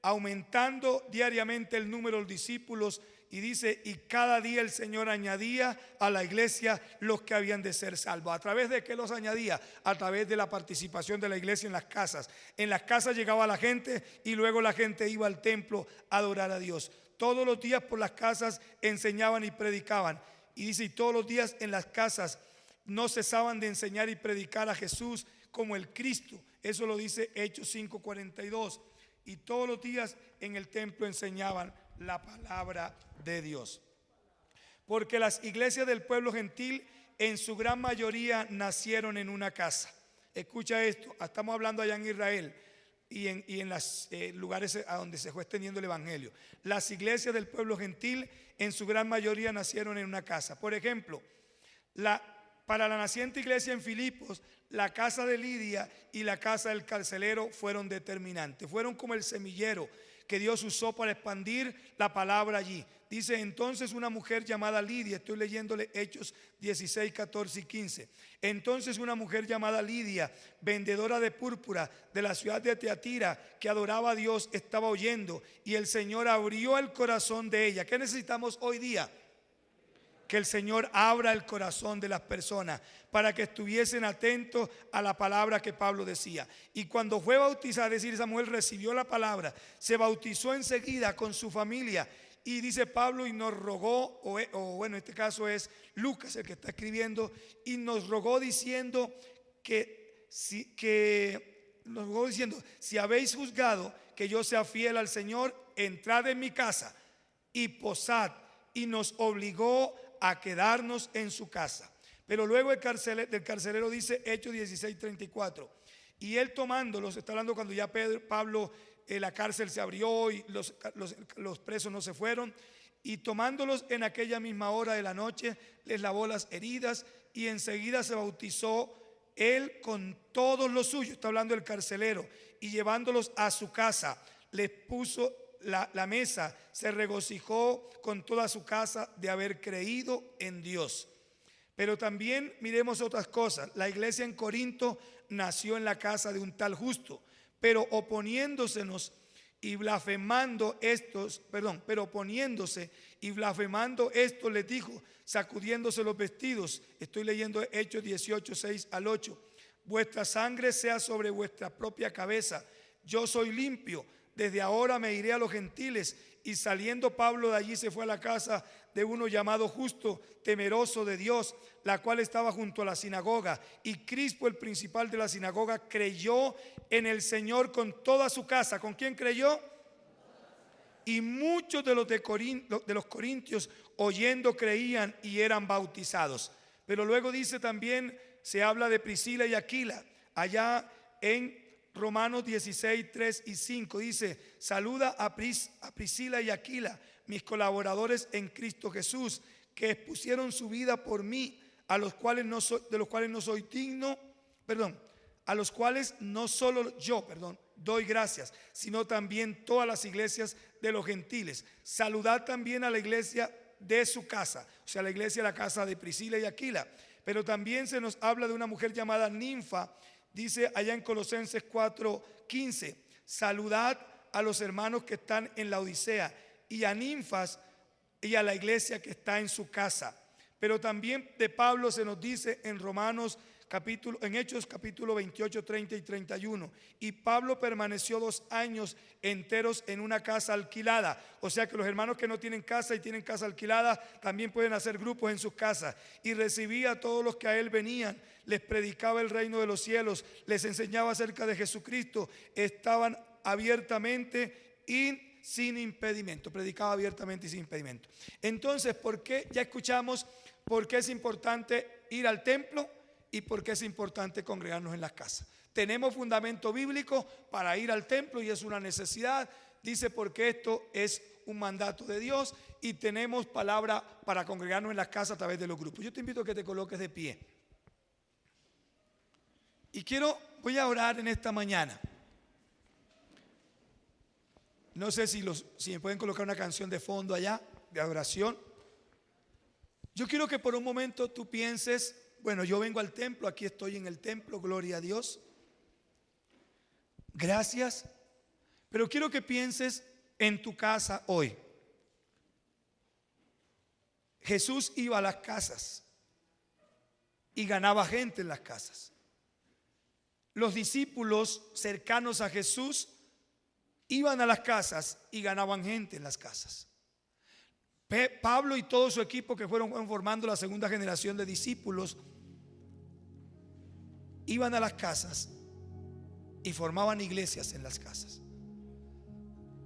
aumentando diariamente el número de discípulos. Y dice: y cada día el Señor añadía a la iglesia los que habían de ser salvos. ¿A través de qué los añadía? A través de la participación de la iglesia en las casas. En las casas llegaba la gente y luego la gente iba al templo a adorar a Dios. Todos los días por las casas enseñaban y predicaban. Y dice: y todos los días en las casas no cesaban de enseñar y predicar a Jesús como el Cristo. Eso lo dice Hechos 5:42. Y todos los días en el templo enseñaban la palabra de Dios. Porque las iglesias del pueblo gentil en su gran mayoría nacieron en una casa. Escucha esto, estamos hablando allá en Israel. y en los lugares a donde se fue extendiendo el evangelio. Las iglesias del pueblo gentil en su gran mayoría nacieron en una casa. Por ejemplo, para la naciente iglesia en Filipos, la casa de Lidia y la casa del carcelero fueron determinantes. Fueron como el semillero que Dios usó para expandir la palabra allí. Dice entonces una mujer llamada Lidia, estoy leyéndole Hechos 16, 14 y 15. Entonces una mujer llamada Lidia, vendedora de púrpura de la ciudad de Teatira, que adoraba a Dios, estaba oyendo, y el Señor abrió el corazón de ella. ¿Qué necesitamos hoy día? Que el Señor abra el corazón de las personas para que estuviesen atentos a la palabra que Pablo decía. Y cuando fue bautizada, es decir, esa mujer recibió la palabra, se bautizó enseguida con su familia. Y dice Pablo, y nos rogó, bueno, en este caso es Lucas el que está escribiendo, y nos rogó diciendo si habéis juzgado que yo sea fiel al Señor, entrad en mi casa y posad. Y nos obligó a quedarnos en su casa. Pero luego del carcelero dice Hechos 16:34, y él tomándolos, está hablando cuando ya Pablo, la cárcel se abrió y los presos no se fueron, y tomándolos en aquella misma hora de la noche, les lavó las heridas, y enseguida se bautizó él con todos los suyos, está hablando del carcelero, y llevándolos a su casa, les puso la mesa, se regocijó con toda su casa de haber creído en Dios. Pero también miremos otras cosas. La iglesia en Corinto nació en la casa de un tal Justo, pero oponiéndose y blasfemando estos, les dijo, sacudiéndose los vestidos, estoy leyendo Hechos 18, 6 al 8, vuestra sangre sea sobre vuestra propia cabeza, yo soy limpio, desde ahora me iré a los gentiles. Y saliendo Pablo de allí se fue a la casa de uno llamado Justo, temeroso de Dios, la cual estaba junto a la sinagoga. Y Crispo, el principal de la sinagoga, creyó en el Señor con toda su casa. ¿Con quién creyó? Y muchos de los corintios oyendo creían y eran bautizados. Pero luego dice también, se habla de Priscila y Aquila, allá en Romanos 16, 3 y 5 dice, saluda a Priscila y Aquila, mis colaboradores en Cristo Jesús, que expusieron su vida por mí, a los cuales no solo yo doy gracias, sino también todas las iglesias de los gentiles. Saludad también a la iglesia de su casa, o sea, la iglesia de la casa de Priscila y Aquila. Pero también se nos habla de una mujer llamada Ninfa. Dice allá en Colosenses 4:15, saludad a los hermanos que están en la Odisea y a Ninfas y a la iglesia que está en su casa. Pero también de Pablo se nos dice en Hechos capítulo 28, 30 y 31, y Pablo permaneció 2 años enteros en una casa alquilada. O sea que los hermanos que no tienen casa y tienen casa alquilada también pueden hacer grupos en sus casas. Y recibía a todos los que a él venían, les predicaba el reino de los cielos, les enseñaba acerca de Jesucristo, estaban abiertamente y sin impedimento, predicaba abiertamente y sin impedimento. Entonces, ¿por qué? Ya escuchamos por qué es importante ir al templo y por qué es importante congregarnos en las casas. Tenemos fundamento bíblico para ir al templo y es una necesidad. Dice porque esto es un mandato de Dios y tenemos palabra para congregarnos en las casas a través de los grupos. Yo te invito a que te coloques de pie. Y voy a orar en esta mañana. No sé si me pueden colocar una canción de fondo allá, de adoración. Yo quiero que por un momento tú pienses, bueno, yo vengo al templo, aquí estoy en el templo, gloria a Dios. Gracias. Pero quiero que pienses en tu casa hoy. Jesús iba a las casas y ganaba gente en las casas. Los discípulos cercanos a Jesús iban a las casas y ganaban gente en las casas. Pablo y todo su equipo que fueron formando la segunda generación de discípulos iban a las casas y formaban iglesias en las casas.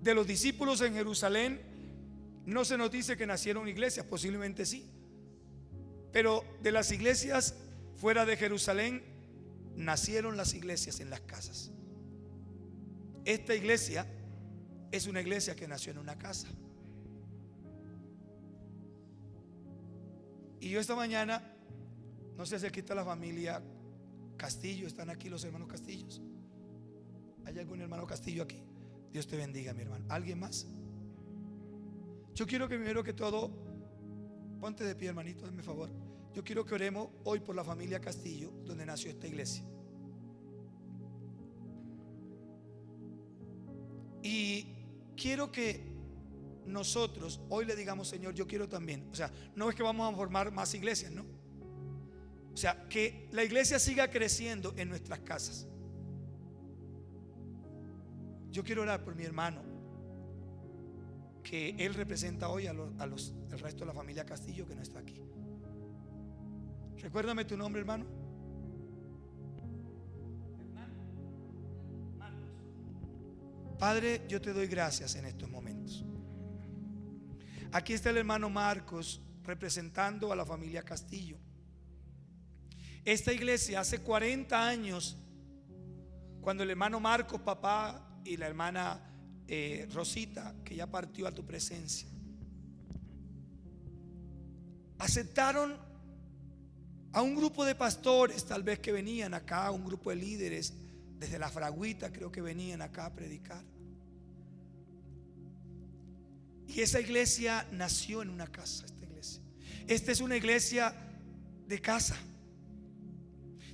De los discípulos en Jerusalén no se nos dice que nacieron iglesias, posiblemente sí, pero de las iglesias fuera de Jerusalén nacieron las iglesias en las casas. esta iglesia es una iglesia que nació en una casa. Y yo esta mañana, no sé si aquí está la familia Castillo, están aquí los hermanos Castillos. ¿Hay algún hermano Castillo aquí? Dios te bendiga, mi hermano. ¿Alguien más? Yo quiero que primero que todo, ponte de pie, hermanito, hazme favor. Yo quiero que oremos hoy por la familia Castillo, donde nació esta iglesia. Y quiero que nosotros hoy le digamos: Señor, yo quiero también. O sea, no es que vamos a formar más iglesias, ¿no? O sea, que la iglesia siga creciendo en nuestras casas. Yo quiero orar por mi hermano, que él representa hoy el resto de la familia Castillo que no está aquí. Recuérdame tu nombre, hermano. Padre, yo te doy gracias en estos momentos. Aquí está el hermano Marcos representando a la familia Castillo. Esta iglesia hace 40 años, cuando el hermano Marcos, papá, y la hermana Rosita, que ya partió a tu presencia, aceptaron a un grupo de pastores, tal vez que venían acá, un grupo de líderes desde la Fragüita, creo que venían acá a predicar. Y esa iglesia nació en una casa. Esta es una iglesia de casa.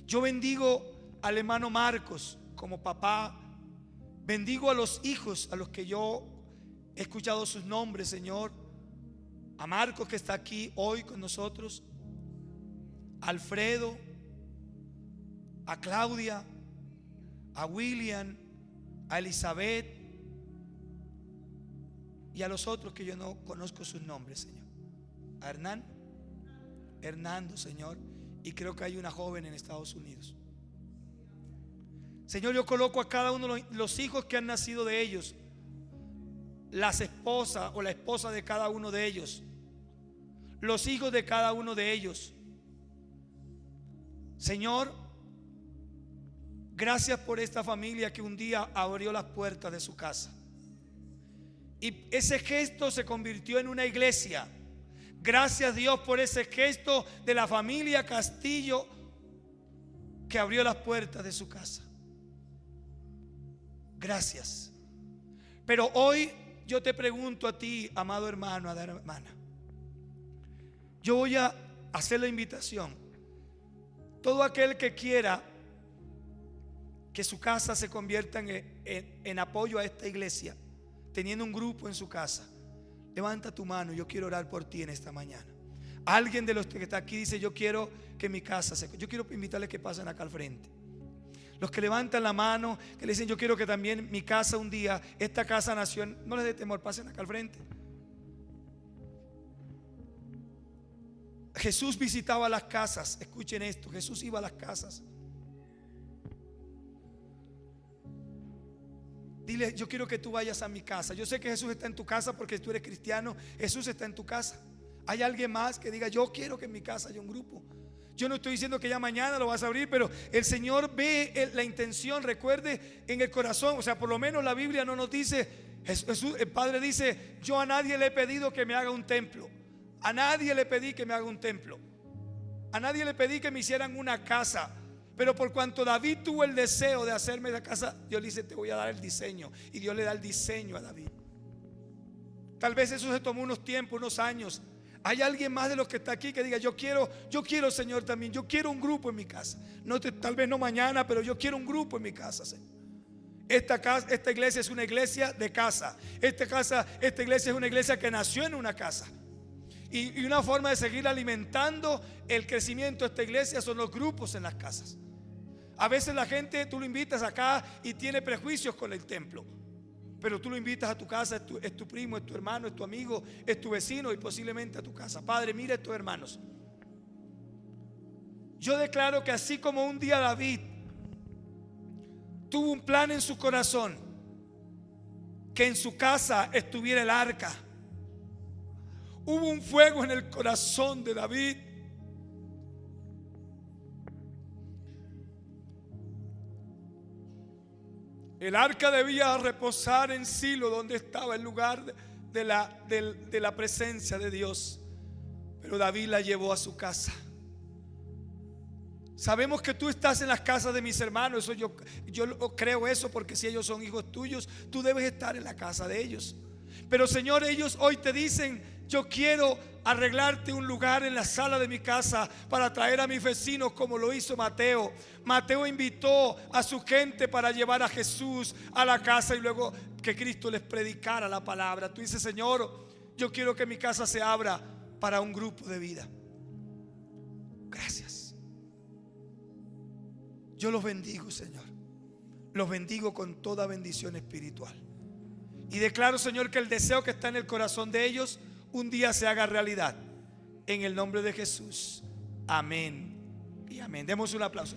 Yo bendigo al hermano Marcos como papá. Bendigo a los hijos a los que yo he escuchado sus nombres, Señor. A Marcos, que está aquí hoy con nosotros, a Alfredo, a Claudia, a William, a Elizabeth y a los otros que yo no conozco sus nombres, Señor. A Hernando, Señor, y creo que hay una joven en Estados Unidos. Señor, yo coloco a cada uno de los hijos que han nacido de ellos, las esposas o la esposa de cada uno de ellos, los hijos de cada uno de ellos. Señor, gracias por esta familia que un día abrió las puertas de su casa. Y ese gesto se convirtió en una iglesia. Gracias, Dios, por ese gesto de la familia Castillo que abrió las puertas de su casa. Gracias. Pero hoy yo te pregunto a ti, amado hermano, amada hermana. Yo voy a hacer la invitación. Todo aquel que quiera que su casa se convierta en apoyo a esta iglesia, teniendo un grupo en su casa, levanta tu mano. Yo quiero orar por ti en esta mañana. Alguien de los que está aquí dice: yo quiero que mi casa yo quiero invitarles que pasen acá al frente. Los que levantan la mano, que le dicen: yo quiero que también mi casa un día, esta casa nació no les dé temor, pasen acá al frente. Jesús visitaba las casas. Escuchen esto: Jesús iba a las casas. Dile: yo quiero que tú vayas a mi casa. Yo sé que Jesús está en tu casa porque tú eres cristiano. Jesús está en tu casa. ¿Hay alguien más que diga: yo quiero que en mi casa haya un grupo? Yo no estoy diciendo que ya mañana lo vas a abrir, pero el Señor ve la intención, recuerde, en el corazón. O sea, por lo menos la Biblia no nos dice, Jesús, el Padre dice: yo a nadie le he pedido que me haga un templo. A nadie le pedí que me haga un templo. A nadie le pedí que me hicieran una casa. Pero por cuanto David tuvo el deseo de hacerme la casa, Dios le dice: te voy a dar el diseño. Y Dios le da el diseño a David. Tal vez eso se tomó unos tiempos, unos años. ¿Hay alguien más de los que está aquí que diga: yo quiero, Señor, también, yo quiero un grupo en mi casa? Tal vez no mañana, pero yo quiero un grupo en mi casa, Señor. Esta iglesia es una iglesia de casa. Esta iglesia es una iglesia que nació en una casa. Y una forma de seguir alimentando el crecimiento de esta iglesia son los grupos en las casas. A veces la gente, tú lo invitas acá y tiene prejuicios con el templo, pero tú lo invitas a tu casa, es tu primo, es tu hermano, es tu amigo, es tu vecino y posiblemente a tu casa. Padre, mira a estos hermanos. Yo declaro que así como un día David tuvo un plan en su corazón, que en su casa estuviera el arca, hubo un fuego en el corazón de David. El arca debía reposar en Silo, donde estaba el lugar de la presencia de Dios. Pero David la llevó a su casa. Sabemos que tú estás en las casas de mis hermanos. Eso yo creo eso, porque si ellos son hijos tuyos, tú debes estar en la casa de ellos. Pero Señor, ellos hoy te dicen: yo quiero arreglarte un lugar en la sala de mi casa para traer a mis vecinos, como lo hizo Mateo. Mateo invitó a su gente para llevar a Jesús a la casa y luego que Cristo les predicara la palabra. Tú dices: Señor, yo quiero que mi casa se abra para un grupo de vida. Gracias. Yo los bendigo, Señor. Los bendigo con toda bendición espiritual. Y declaro, Señor, que el deseo que está en el corazón de ellos un día se haga realidad. En el nombre de Jesús. Amén y amén. Demos un aplauso.